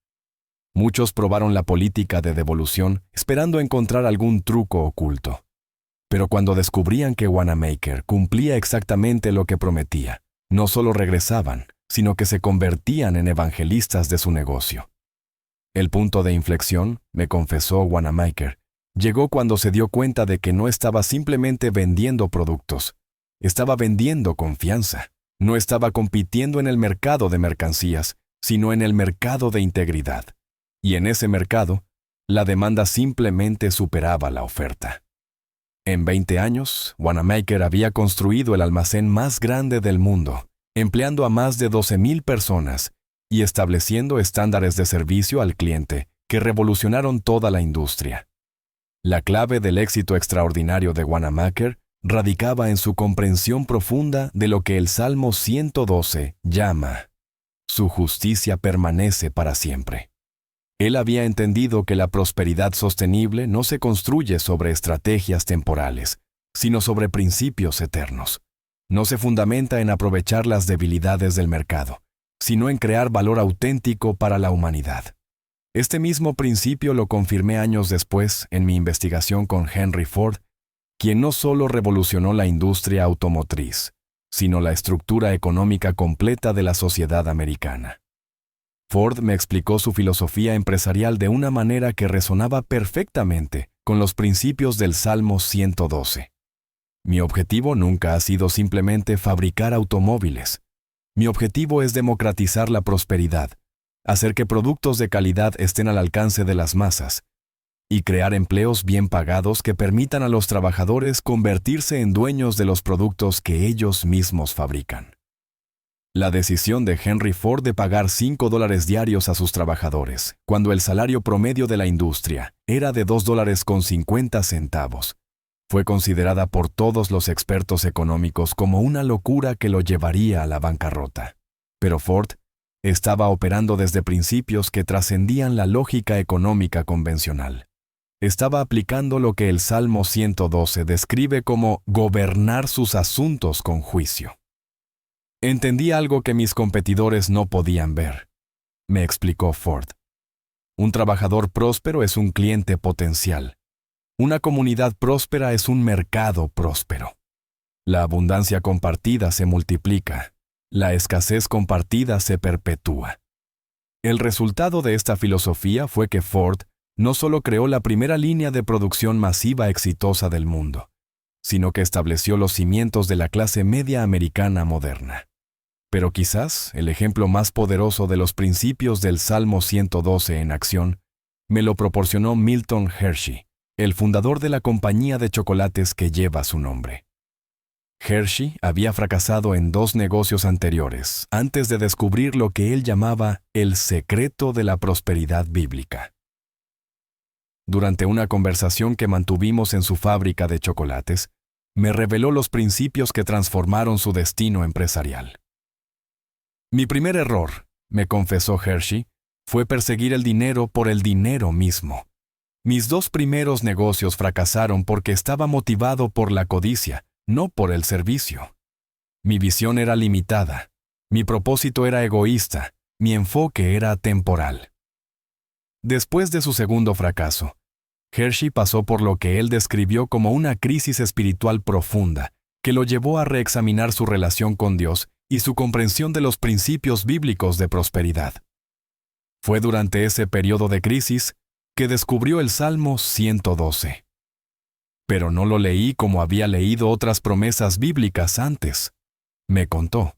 Muchos probaron la política de devolución esperando encontrar algún truco oculto. Pero cuando descubrían que Wanamaker cumplía exactamente lo que prometía, no solo regresaban, sino que se convertían en evangelistas de su negocio. El punto de inflexión, me confesó Wanamaker, llegó cuando se dio cuenta de que no estaba simplemente vendiendo productos, estaba vendiendo confianza. No estaba compitiendo en el mercado de mercancías, sino en el mercado de integridad. Y en ese mercado, la demanda simplemente superaba la oferta. En 20 años, Wanamaker había construido el almacén más grande del mundo, empleando a más de 12,000 personas y estableciendo estándares de servicio al cliente que revolucionaron toda la industria. La clave del éxito extraordinario de Wanamaker radicaba en su comprensión profunda de lo que el Salmo 112 llama: su justicia permanece para siempre. Él había entendido que la prosperidad sostenible no se construye sobre estrategias temporales, sino sobre principios eternos. No se fundamenta en aprovechar las debilidades del mercado, sino en crear valor auténtico para la humanidad. Este mismo principio lo confirmé años después en mi investigación con Henry Ford, quien no solo revolucionó la industria automotriz, sino la estructura económica completa de la sociedad americana. Ford me explicó su filosofía empresarial de una manera que resonaba perfectamente con los principios del Salmo 112. Mi objetivo nunca ha sido simplemente fabricar automóviles. Mi objetivo es democratizar la prosperidad, hacer que productos de calidad estén al alcance de las masas y crear empleos bien pagados que permitan a los trabajadores convertirse en dueños de los productos que ellos mismos fabrican. La decisión de Henry Ford de pagar $5 diarios a sus trabajadores, cuando el salario promedio de la industria era de $2.50, fue considerada por todos los expertos económicos como una locura que lo llevaría a la bancarrota. Pero Ford estaba operando desde principios que trascendían la lógica económica convencional. Estaba aplicando lo que el Salmo 112 describe como gobernar sus asuntos con juicio. Entendí algo que mis competidores no podían ver, me explicó Ford. Un trabajador próspero es un cliente potencial. Una comunidad próspera es un mercado próspero. La abundancia compartida se multiplica. La escasez compartida se perpetúa. El resultado de esta filosofía fue que Ford no solo creó la primera línea de producción masiva exitosa del mundo, sino que estableció los cimientos de la clase media americana moderna. Pero quizás el ejemplo más poderoso de los principios del Salmo 112 en acción me lo proporcionó Milton Hershey, el fundador de la compañía de chocolates que lleva su nombre. Hershey había fracasado en 2 negocios anteriores antes de descubrir lo que él llamaba el secreto de la prosperidad bíblica. Durante una conversación que mantuvimos en su fábrica de chocolates, me reveló los principios que transformaron su destino empresarial. Mi primer error, me confesó Hershey, fue perseguir el dinero por el dinero mismo. Mis 2 primeros negocios fracasaron porque estaba motivado por la codicia, no por el servicio. Mi visión era limitada, mi propósito era egoísta, mi enfoque era temporal. Después de su segundo fracaso, Hershey pasó por lo que él describió como una crisis espiritual profunda, que lo llevó a reexaminar su relación con Dios y su comprensión de los principios bíblicos de prosperidad. Fue durante ese periodo de crisis que descubrió el Salmo 112. Pero no lo leí como había leído otras promesas bíblicas antes. Me contó.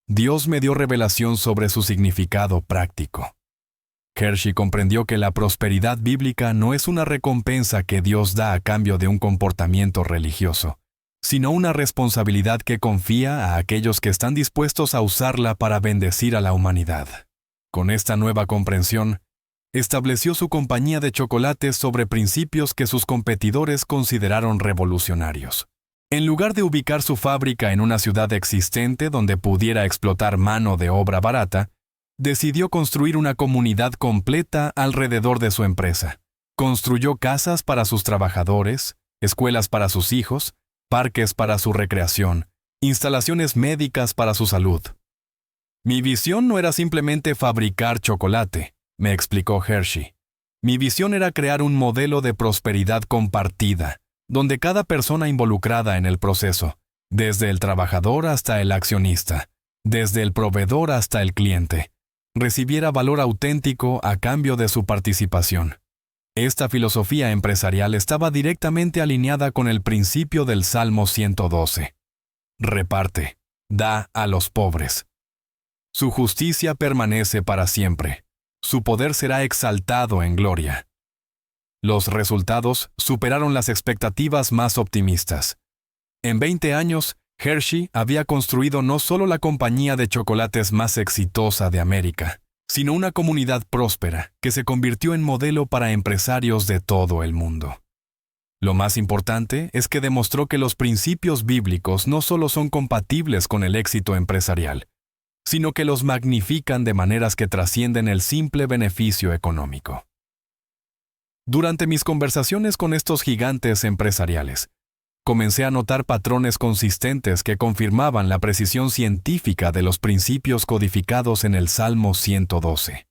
Dios me dio revelación sobre su significado práctico. Hershey comprendió que la prosperidad bíblica no es una recompensa que Dios da a cambio de un comportamiento religioso, sino una responsabilidad que confía a aquellos que están dispuestos a usarla para bendecir a la humanidad. Con esta nueva comprensión, estableció su compañía de chocolates sobre principios que sus competidores consideraron revolucionarios. En lugar de ubicar su fábrica en una ciudad existente donde pudiera explotar mano de obra barata, decidió construir una comunidad completa alrededor de su empresa, Construyó casas para sus trabajadores, escuelas para sus hijos, parques para su recreación, instalaciones médicas para su salud. Mi visión no era simplemente fabricar chocolate, me explicó Hershey. Mi visión era crear un modelo de prosperidad compartida, donde cada persona involucrada en el proceso, desde el trabajador hasta el accionista, desde el proveedor hasta el cliente, recibiera valor auténtico a cambio de su participación. Esta filosofía empresarial estaba directamente alineada con el principio del Salmo 112. Reparte, da a los pobres. Su justicia permanece para siempre. Su poder será exaltado en gloria. Los resultados superaron las expectativas más optimistas. En 20 años, Hershey había construido no solo la compañía de chocolates más exitosa de América, sino una comunidad próspera que se convirtió en modelo para empresarios de todo el mundo. Lo más importante es que demostró que los principios bíblicos no solo son compatibles con el éxito empresarial, sino que los magnifican de maneras que trascienden el simple beneficio económico. Durante mis conversaciones con estos gigantes empresariales, comencé a notar patrones consistentes que confirmaban la precisión científica de los principios codificados en el Salmo 112.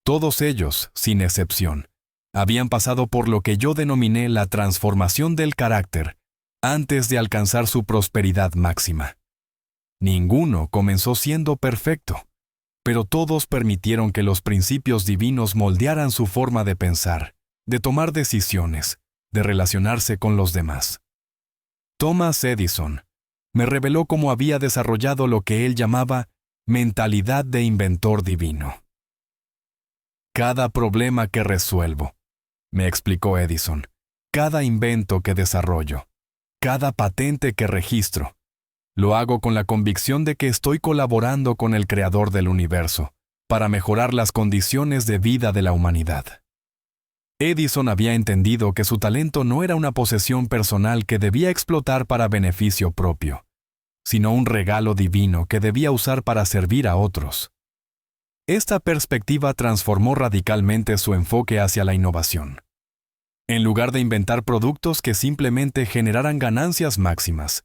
Todos ellos, sin excepción, habían pasado por lo que yo denominé la transformación del carácter antes de alcanzar su prosperidad máxima. Ninguno comenzó siendo perfecto, pero todos permitieron que los principios divinos moldearan su forma de pensar, de tomar decisiones, de relacionarse con los demás. Thomas Edison me reveló cómo había desarrollado lo que él llamaba mentalidad de inventor divino. Cada problema que resuelvo, me explicó Edison, cada invento que desarrollo, cada patente que registro, lo hago con la convicción de que estoy colaborando con el Creador del universo para mejorar las condiciones de vida de la humanidad. Edison había entendido que su talento no era una posesión personal que debía explotar para beneficio propio, sino un regalo divino que debía usar para servir a otros. Esta perspectiva transformó radicalmente su enfoque hacia la innovación. En lugar de inventar productos que simplemente generaran ganancias máximas,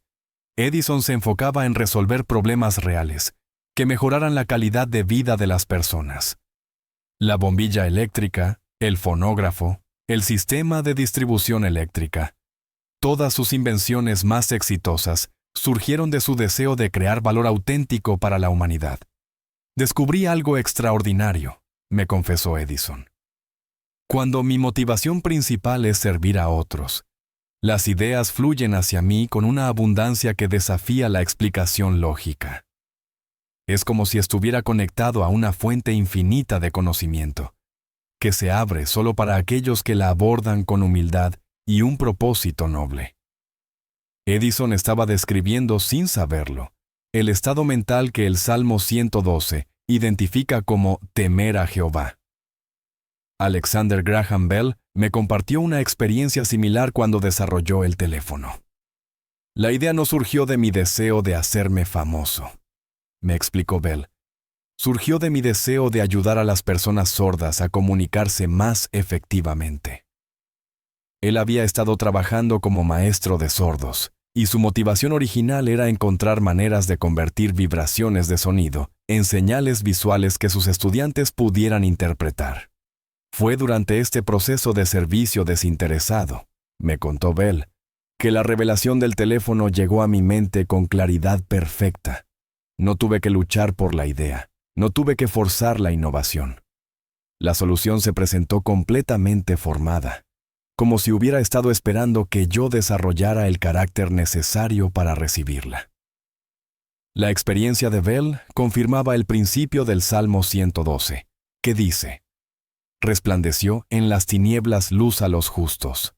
Edison se enfocaba en resolver problemas reales, que mejoraran la calidad de vida de las personas. La bombilla eléctrica, el fonógrafo, el sistema de distribución eléctrica. Todas sus invenciones más exitosas surgieron de su deseo de crear valor auténtico para la humanidad. Descubrí algo extraordinario, me confesó Edison. Cuando mi motivación principal es servir a otros, las ideas fluyen hacia mí con una abundancia que desafía la explicación lógica. Es como si estuviera conectado a una fuente infinita de conocimiento, que se abre solo para aquellos que la abordan con humildad y un propósito noble. Edison estaba describiendo sin saberlo el estado mental que el Salmo 112 identifica como temer a Jehová. Alexander Graham Bell me compartió una experiencia similar cuando desarrolló el teléfono. La idea no surgió de mi deseo de hacerme famoso, me explicó Bell. Surgió de mi deseo de ayudar a las personas sordas a comunicarse más efectivamente. Él había estado trabajando como maestro de sordos, y su motivación original era encontrar maneras de convertir vibraciones de sonido en señales visuales que sus estudiantes pudieran interpretar. Fue durante este proceso de servicio desinteresado, me contó Bell, que la revelación del teléfono llegó a mi mente con claridad perfecta. No tuve que luchar por la idea, no tuve que forzar la innovación. La solución se presentó completamente formada, como si hubiera estado esperando que yo desarrollara el carácter necesario para recibirla. La experiencia de Bell confirmaba el principio del Salmo 112, que dice: resplandeció en las tinieblas luz a los justos.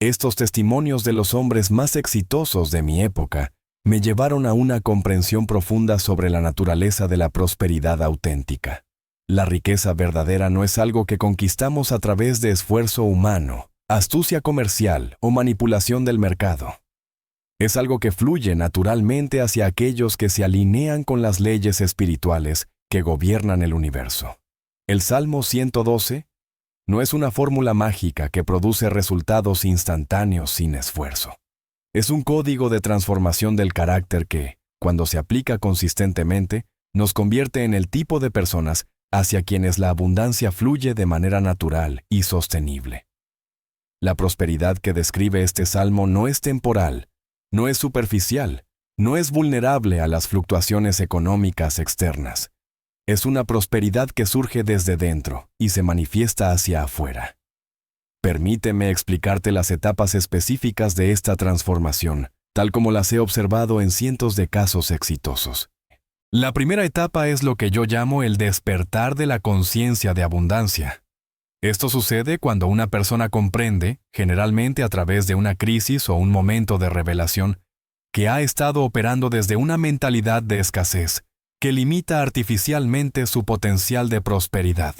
Estos testimonios de los hombres más exitosos de mi época me llevaron a una comprensión profunda sobre la naturaleza de la prosperidad auténtica. La riqueza verdadera no es algo que conquistamos a través de esfuerzo humano, astucia comercial o manipulación del mercado. Es algo que fluye naturalmente hacia aquellos que se alinean con las leyes espirituales que gobiernan el universo. El Salmo 112 No es una fórmula mágica que produce resultados instantáneos sin esfuerzo. Es un código de transformación del carácter que, cuando se aplica consistentemente, nos convierte en el tipo de personas hacia quienes la abundancia fluye de manera natural y sostenible. La prosperidad que describe este salmo no es temporal, no es superficial, no es vulnerable a las fluctuaciones económicas externas. Es una prosperidad que surge desde dentro y se manifiesta hacia afuera. Permíteme explicarte las etapas específicas de esta transformación, tal como las he observado en cientos de casos exitosos. La primera etapa es lo que yo llamo el despertar de la conciencia de abundancia. Esto sucede cuando una persona comprende, generalmente a través de una crisis o un momento de revelación, que ha estado operando desde una mentalidad de escasez, que limita artificialmente su potencial de prosperidad.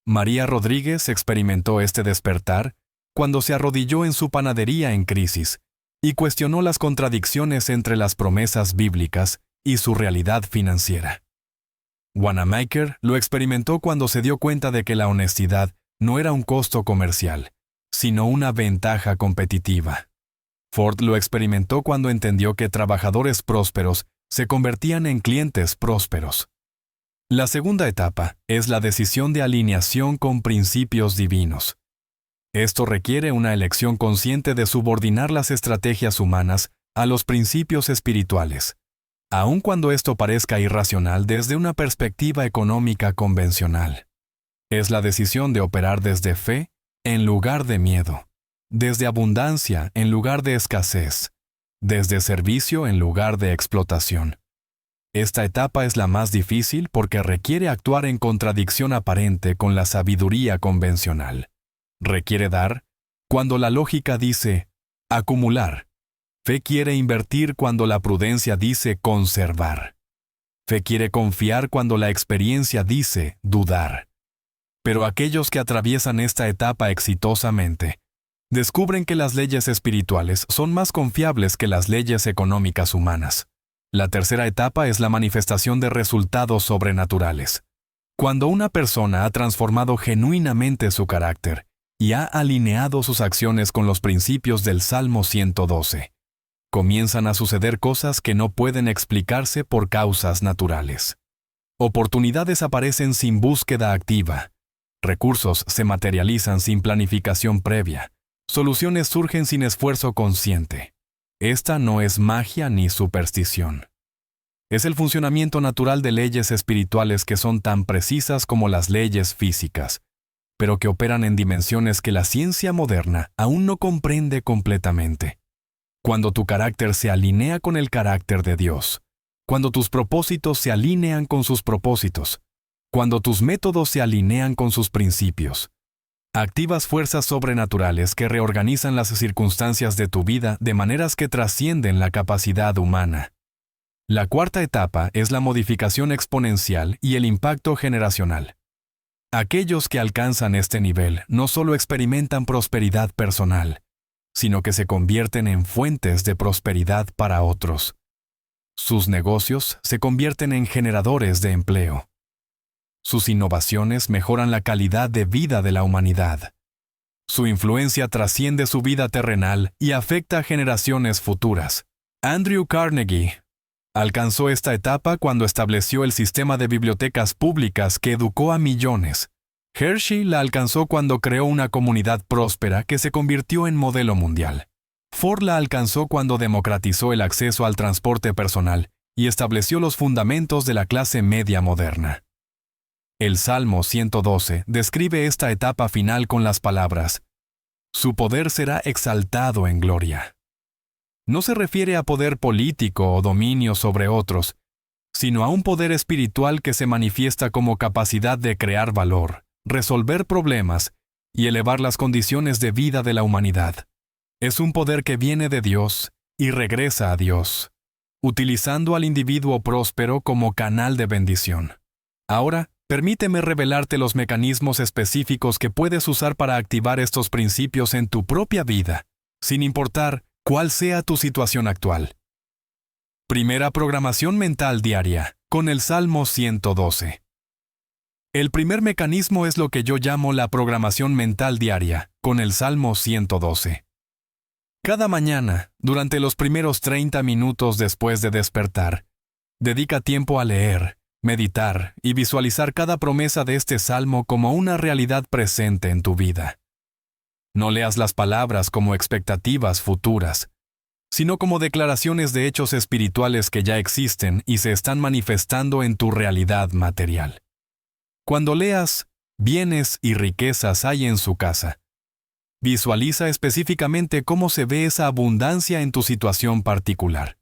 María Rodríguez experimentó este despertar cuando se arrodilló en su panadería en crisis y cuestionó las contradicciones entre las promesas bíblicas y su realidad financiera. Wanamaker lo experimentó cuando se dio cuenta de que la honestidad no era un costo comercial, sino una ventaja competitiva. Ford lo experimentó cuando entendió que trabajadores prósperos se convertían en clientes prósperos. La segunda etapa es la decisión de alineación con principios divinos. Esto requiere una elección consciente de subordinar las estrategias humanas a los principios espirituales, aun cuando esto parezca irracional desde una perspectiva económica convencional. Es la decisión de operar desde fe en lugar de miedo, desde abundancia en lugar de escasez, desde servicio en lugar de explotación. Esta etapa es la más difícil porque requiere actuar en contradicción aparente con la sabiduría convencional. Requiere dar cuando la lógica dice acumular. Fe quiere invertir cuando la prudencia dice conservar. Fe quiere confiar cuando la experiencia dice dudar. Pero aquellos que atraviesan esta etapa exitosamente descubren que las leyes espirituales son más confiables que las leyes económicas humanas. La tercera etapa es la manifestación de resultados sobrenaturales. Cuando una persona ha transformado genuinamente su carácter y ha alineado sus acciones con los principios del Salmo 112, comienzan a suceder cosas que no pueden explicarse por causas naturales. Oportunidades aparecen sin búsqueda activa. Recursos se materializan sin planificación previa. Soluciones surgen sin esfuerzo consciente. Esta no es magia ni superstición. Es el funcionamiento natural de leyes espirituales que son tan precisas como las leyes físicas, pero que operan en dimensiones que la ciencia moderna aún no comprende completamente. Cuando tu carácter se alinea con el carácter de Dios, cuando tus propósitos se alinean con sus propósitos, cuando tus métodos se alinean con sus principios, activas fuerzas sobrenaturales que reorganizan las circunstancias de tu vida de maneras que trascienden la capacidad humana. La cuarta etapa es la modificación exponencial y el impacto generacional. Aquellos que alcanzan este nivel no solo experimentan prosperidad personal, sino que se convierten en fuentes de prosperidad para otros. Sus negocios se convierten en generadores de empleo. Sus innovaciones mejoran la calidad de vida de la humanidad. Su influencia trasciende su vida terrenal y afecta a generaciones futuras. Andrew Carnegie alcanzó esta etapa cuando estableció el sistema de bibliotecas públicas que educó a millones. Hershey la alcanzó cuando creó una comunidad próspera que se convirtió en modelo mundial. Ford la alcanzó cuando democratizó el acceso al transporte personal y estableció los fundamentos de la clase media moderna. El Salmo 112 describe esta etapa final con las palabras: su poder será exaltado en gloria. No se refiere a poder político o dominio sobre otros, sino a un poder espiritual que se manifiesta como capacidad de crear valor, resolver problemas y elevar las condiciones de vida de la humanidad. Es un poder que viene de Dios y regresa a Dios, utilizando al individuo próspero como canal de bendición. Ahora, permíteme revelarte los mecanismos específicos que puedes usar para activar estos principios en tu propia vida, sin importar cuál sea tu situación actual. Primera programación mental diaria, con el Salmo 112. El primer mecanismo es lo que yo llamo la programación mental diaria, con el Salmo 112. Cada mañana, durante los primeros 30 minutos después de despertar, dedica tiempo a leer, meditar y visualizar cada promesa de este salmo como una realidad presente en tu vida. No leas las palabras como expectativas futuras, sino como declaraciones de hechos espirituales que ya existen y se están manifestando en tu realidad material. Cuando leas, bienes y riquezas hay en su casa. Visualiza específicamente cómo se ve esa abundancia en tu situación particular.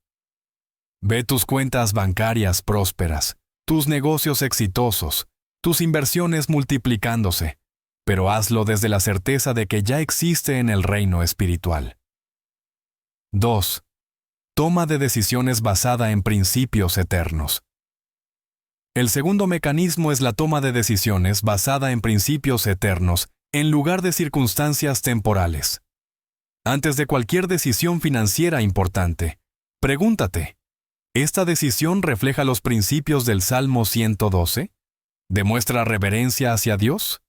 Ve tus cuentas bancarias prósperas, tus negocios exitosos, tus inversiones multiplicándose, pero hazlo desde la certeza de que ya existe en el reino espiritual. 2. Toma de decisiones basada en principios eternos. El segundo mecanismo es la toma de decisiones basada en principios eternos, en lugar de circunstancias temporales. Antes de cualquier decisión financiera importante, pregúntate, ¿esta decisión refleja los principios del Salmo 112? ¿Demuestra reverencia hacia Dios?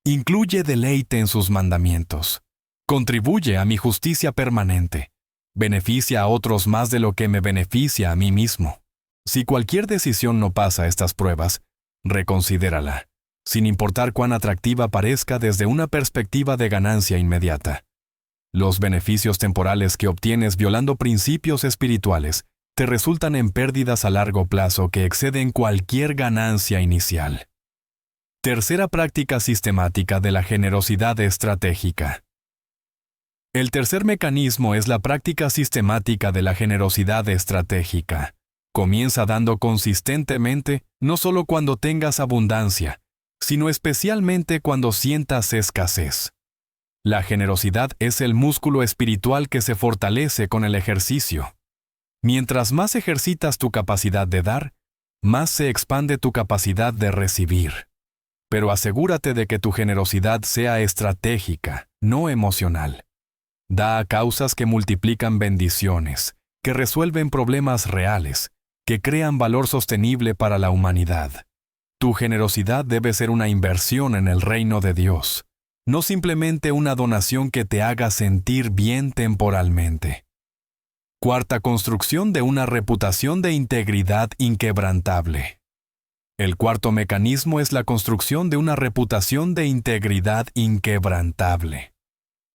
¿Incluye deleite en sus mandamientos? ¿Contribuye a mi justicia permanente? ¿Beneficia a otros más de lo que me beneficia a mí mismo? Si cualquier decisión no pasa estas pruebas, reconsidérala, sin importar cuán atractiva parezca desde una perspectiva de ganancia inmediata. Los beneficios temporales que obtienes violando principios espirituales te resultan en pérdidas a largo plazo que exceden cualquier ganancia inicial. Tercera práctica sistemática de la generosidad estratégica. El tercer mecanismo es la práctica sistemática de la generosidad estratégica. Comienza dando consistentemente, no solo cuando tengas abundancia, sino especialmente cuando sientas escasez. La generosidad es el músculo espiritual que se fortalece con el ejercicio. Mientras más ejercitas tu capacidad de dar, más se expande tu capacidad de recibir. Pero asegúrate de que tu generosidad sea estratégica, no emocional. Da a causas que multiplican bendiciones, que resuelven problemas reales, que crean valor sostenible para la humanidad. Tu generosidad debe ser una inversión en el reino de Dios, no simplemente una donación que te haga sentir bien temporalmente. Cuarta construcción de una reputación de integridad inquebrantable. El cuarto mecanismo es la construcción de una reputación de integridad inquebrantable.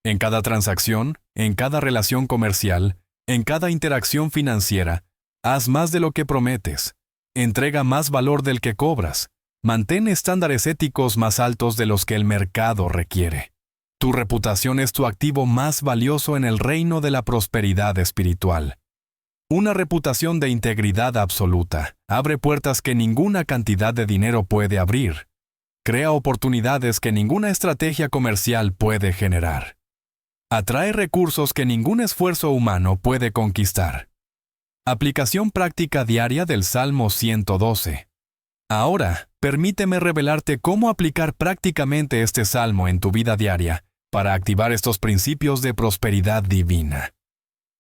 En cada transacción, en cada relación comercial, en cada interacción financiera, haz más de lo que prometes, entrega más valor del que cobras, mantén estándares éticos más altos de los que el mercado requiere. Tu reputación es tu activo más valioso en el reino de la prosperidad espiritual. Una reputación de integridad absoluta abre puertas que ninguna cantidad de dinero puede abrir. Crea oportunidades que ninguna estrategia comercial puede generar. Atrae recursos que ningún esfuerzo humano puede conquistar. Aplicación práctica diaria del Salmo 112. Ahora, permíteme revelarte cómo aplicar prácticamente este salmo en tu vida diaria para activar estos principios de prosperidad divina.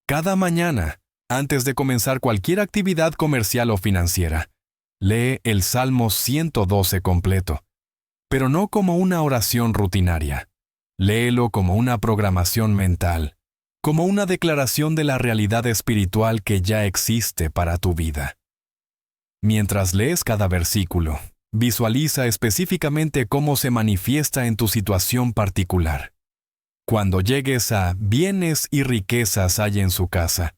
Cada mañana, antes de comenzar cualquier actividad comercial o financiera, lee el Salmo 112 completo, pero no como una oración rutinaria. Léelo como una programación mental, como una declaración de la realidad espiritual que ya existe para tu vida. Mientras lees cada versículo, visualiza específicamente cómo se manifiesta en tu situación particular. Cuando llegues a bienes y riquezas hay en su casa,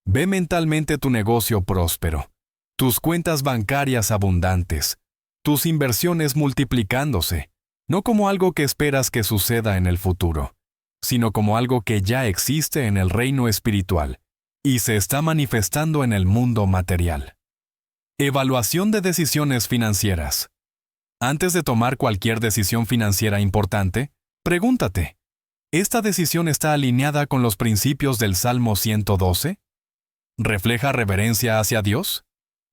ve mentalmente tu negocio próspero, tus cuentas bancarias abundantes, tus inversiones multiplicándose, no como algo que esperas que suceda en el futuro, sino como algo que ya existe en el reino espiritual y se está manifestando en el mundo material. Evaluación de decisiones financieras. Antes de tomar cualquier decisión financiera importante, pregúntate, ¿esta decisión está alineada con los principios del Salmo 112? ¿Refleja reverencia hacia Dios?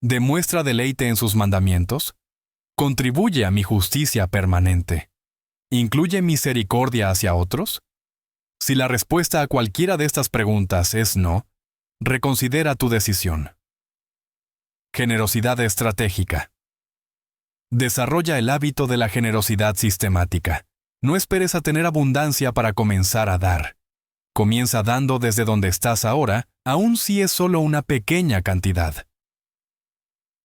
¿Demuestra deleite en sus mandamientos? ¿Contribuye a mi justicia permanente? ¿Incluye misericordia hacia otros? Si la respuesta a cualquiera de estas preguntas es no, reconsidera tu decisión. Generosidad estratégica. Desarrolla el hábito de la generosidad sistemática. No esperes a tener abundancia para comenzar a dar. Comienza dando desde donde estás ahora, aun si es solo una pequeña cantidad.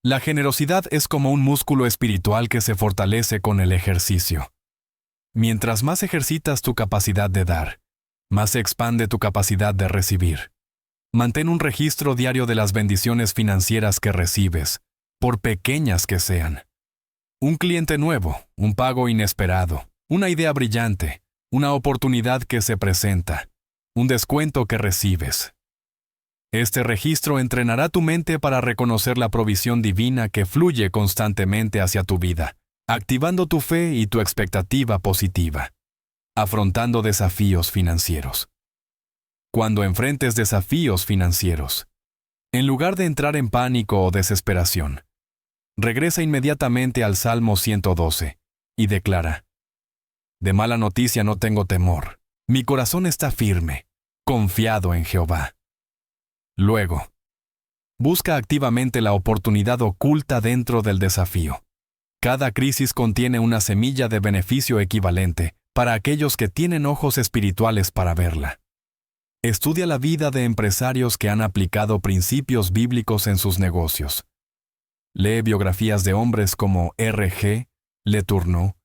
La generosidad es como un músculo espiritual que se fortalece con el ejercicio. Mientras más ejercitas tu capacidad de dar, más se expande tu capacidad de recibir. Mantén un registro diario de las bendiciones financieras que recibes, por pequeñas que sean. Un cliente nuevo, un pago inesperado, una idea brillante, una oportunidad que se presenta, un descuento que recibes. Este registro entrenará tu mente para reconocer la provisión divina que fluye constantemente hacia tu vida, activando tu fe y tu expectativa positiva, afrontando desafíos financieros. Cuando enfrentes desafíos financieros, en lugar de entrar en pánico o desesperación, regresa inmediatamente al Salmo 112 y declara: de mala noticia no tengo temor, mi corazón está firme, confiado en Jehová. Luego, busca activamente la oportunidad oculta dentro del desafío. Cada crisis contiene una semilla de beneficio equivalente para aquellos que tienen ojos espirituales para verla. Estudia la vida de empresarios que han aplicado principios bíblicos en sus negocios. Lee biografías de hombres como R.G. Letourneau,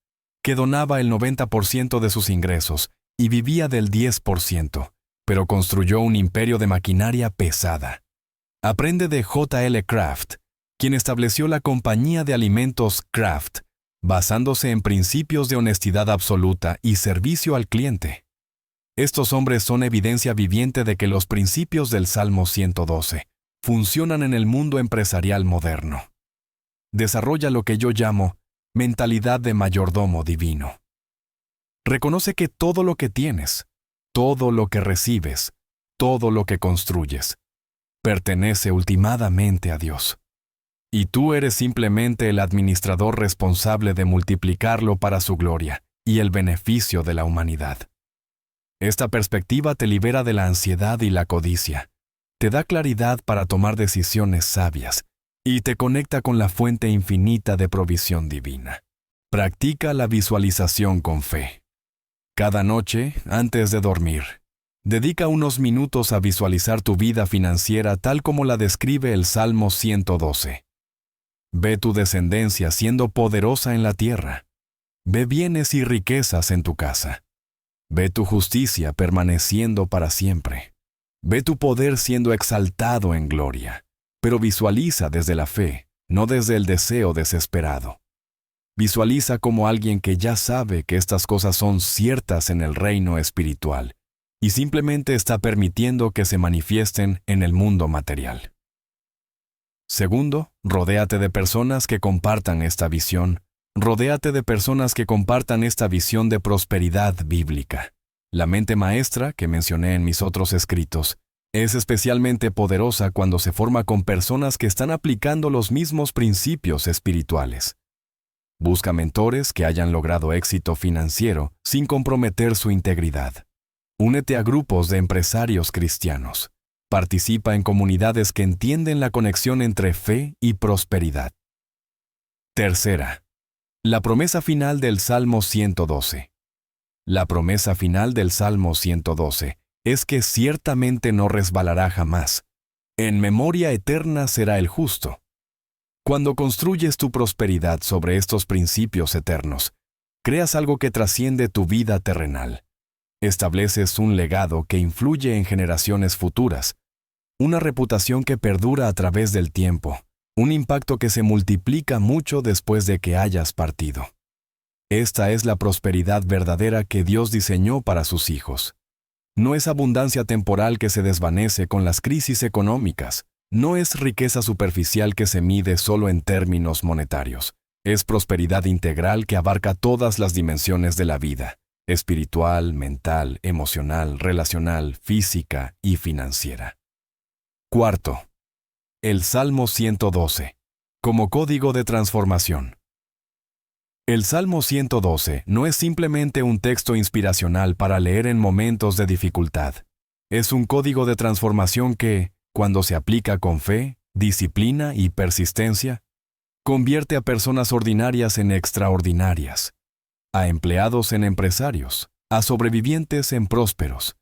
que donaba el 90% de sus ingresos y vivía del 10%, pero construyó un imperio de maquinaria pesada. Aprende de J.L. Kraft, quien estableció la compañía de alimentos Kraft, basándose en principios de honestidad absoluta y servicio al cliente. Estos hombres son evidencia viviente de que los principios del Salmo 112 funcionan en el mundo empresarial moderno. Desarrolla lo que yo llamo mentalidad de mayordomo divino. Reconoce que todo lo que tienes, todo lo que recibes, todo lo que construyes, pertenece ultimadamente a Dios. Y tú eres simplemente el administrador responsable de multiplicarlo para su gloria y el beneficio de la humanidad. Esta perspectiva te libera de la ansiedad y la codicia, te da claridad para tomar decisiones sabias y te conecta con la fuente infinita de provisión divina. Practica la visualización con fe. Cada noche, antes de dormir, dedica unos minutos a visualizar tu vida financiera tal como la describe el Salmo 112. Ve tu descendencia siendo poderosa en la tierra. Ve bienes y riquezas en tu casa. Ve tu justicia permaneciendo para siempre. Ve tu poder siendo exaltado en gloria, pero visualiza desde la fe, no desde el deseo desesperado. Visualiza como alguien que ya sabe que estas cosas son ciertas en el reino espiritual y simplemente está permitiendo que se manifiesten en el mundo material. Segundo, rodéate de personas que compartan esta visión. Rodéate de personas que compartan esta visión de prosperidad bíblica. La mente maestra, que mencioné en mis otros escritos, es especialmente poderosa cuando se forma con personas que están aplicando los mismos principios espirituales. Busca mentores que hayan logrado éxito financiero sin comprometer su integridad. Únete a grupos de empresarios cristianos. Participa en comunidades que entienden la conexión entre fe y prosperidad. Tercera, la promesa final del Salmo 112. La promesa final del Salmo 112 es que ciertamente no resbalará jamás. En memoria eterna será el justo. Cuando construyes tu prosperidad sobre estos principios eternos, creas algo que trasciende tu vida terrenal. Estableces un legado que influye en generaciones futuras, una reputación que perdura a través del tiempo, un impacto que se multiplica mucho después de que hayas partido. Esta es la prosperidad verdadera que Dios diseñó para sus hijos. No es abundancia temporal que se desvanece con las crisis económicas. No es riqueza superficial que se mide solo en términos monetarios. Es prosperidad integral que abarca todas las dimensiones de la vida: espiritual, mental, emocional, relacional, física y financiera. Cuarto, el Salmo 112, como código de transformación. El Salmo 112 no es simplemente un texto inspiracional para leer en momentos de dificultad. Es un código de transformación que, cuando se aplica con fe, disciplina y persistencia, Convierte a personas ordinarias en extraordinarias, a empleados en empresarios, a sobrevivientes en prósperos,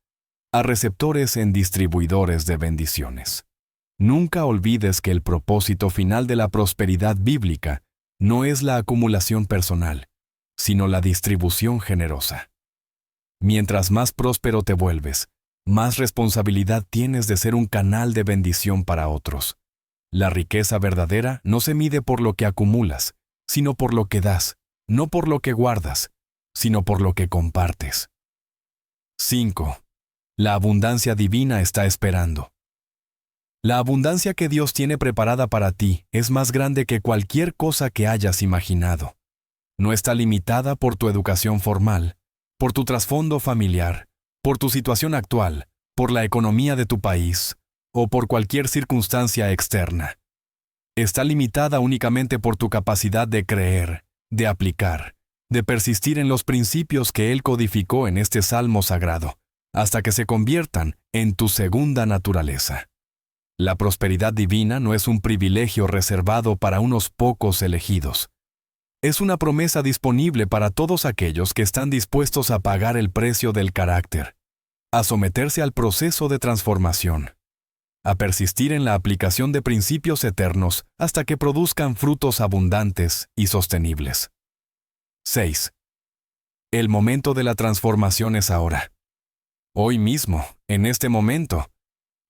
a receptores en distribuidores de bendiciones. Nunca olvides que el propósito final de la prosperidad bíblica no es la acumulación personal, sino la distribución generosa. Mientras más próspero te vuelves, más responsabilidad tienes de ser un canal de bendición para otros. La riqueza verdadera no se mide por lo que acumulas, sino por lo que das, no por lo que guardas, sino por lo que compartes. 5. La abundancia divina está esperando. La abundancia que Dios tiene preparada para ti es más grande que cualquier cosa que hayas imaginado. No está limitada por tu educación formal, por tu trasfondo familiar, por tu situación actual, por la economía de tu país o por cualquier circunstancia externa. Está limitada únicamente por tu capacidad de creer, de aplicar, de persistir en los principios que Él codificó en este salmo sagrado, hasta que se conviertan en tu segunda naturaleza. La prosperidad divina no es un privilegio reservado para unos pocos elegidos. Es una promesa disponible para todos aquellos que están dispuestos a pagar el precio del carácter, a someterse al proceso de transformación, a persistir en la aplicación de principios eternos hasta que produzcan frutos abundantes y sostenibles. 6. El momento de la transformación es ahora. Hoy mismo, en este momento,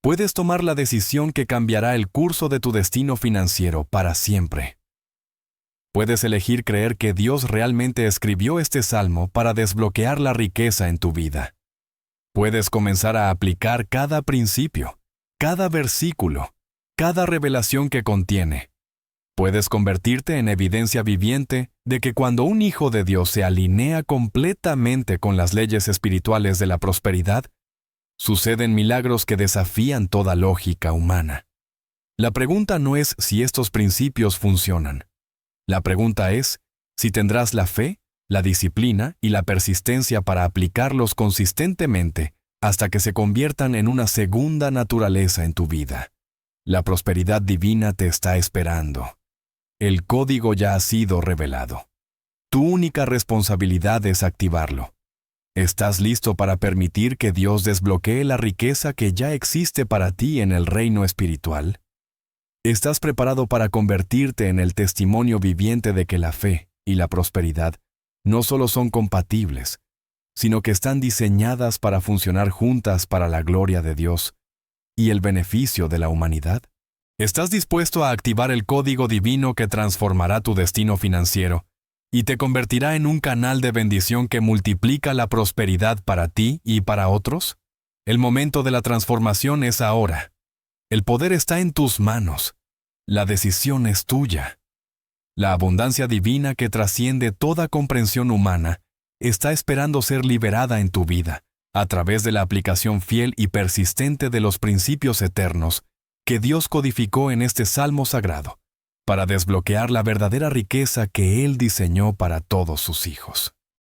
puedes tomar la decisión que cambiará el curso de tu destino financiero para siempre. Puedes elegir creer que Dios realmente escribió este salmo para desbloquear la riqueza en tu vida. Puedes comenzar a aplicar cada principio, cada versículo, cada revelación que contiene. Puedes convertirte en evidencia viviente de que cuando un hijo de Dios se alinea completamente con las leyes espirituales de la prosperidad, suceden milagros que desafían toda lógica humana. La pregunta no es si estos principios funcionan. La pregunta es si tendrás la fe, la disciplina y la persistencia para aplicarlos consistentemente hasta que se conviertan en una segunda naturaleza en tu vida. La prosperidad divina te está esperando. El código ya ha sido revelado. Tu única responsabilidad es activarlo. ¿Estás listo para permitir que Dios desbloquee la riqueza que ya existe para ti en el reino espiritual? ¿Estás preparado para convertirte en el testimonio viviente de que la fe y la prosperidad no solo son compatibles, sino que están diseñadas para funcionar juntas para la gloria de Dios y el beneficio de la humanidad? ¿Estás dispuesto a activar el código divino que transformará tu destino financiero y te convertirá en un canal de bendición que multiplica la prosperidad para ti y para otros? El momento de la transformación es ahora. El poder está en tus manos. La decisión es tuya. La abundancia divina que trasciende toda comprensión humana está esperando ser liberada en tu vida a través de la aplicación fiel y persistente de los principios eternos que Dios codificó en este salmo sagrado para desbloquear la verdadera riqueza que Él diseñó para todos sus hijos.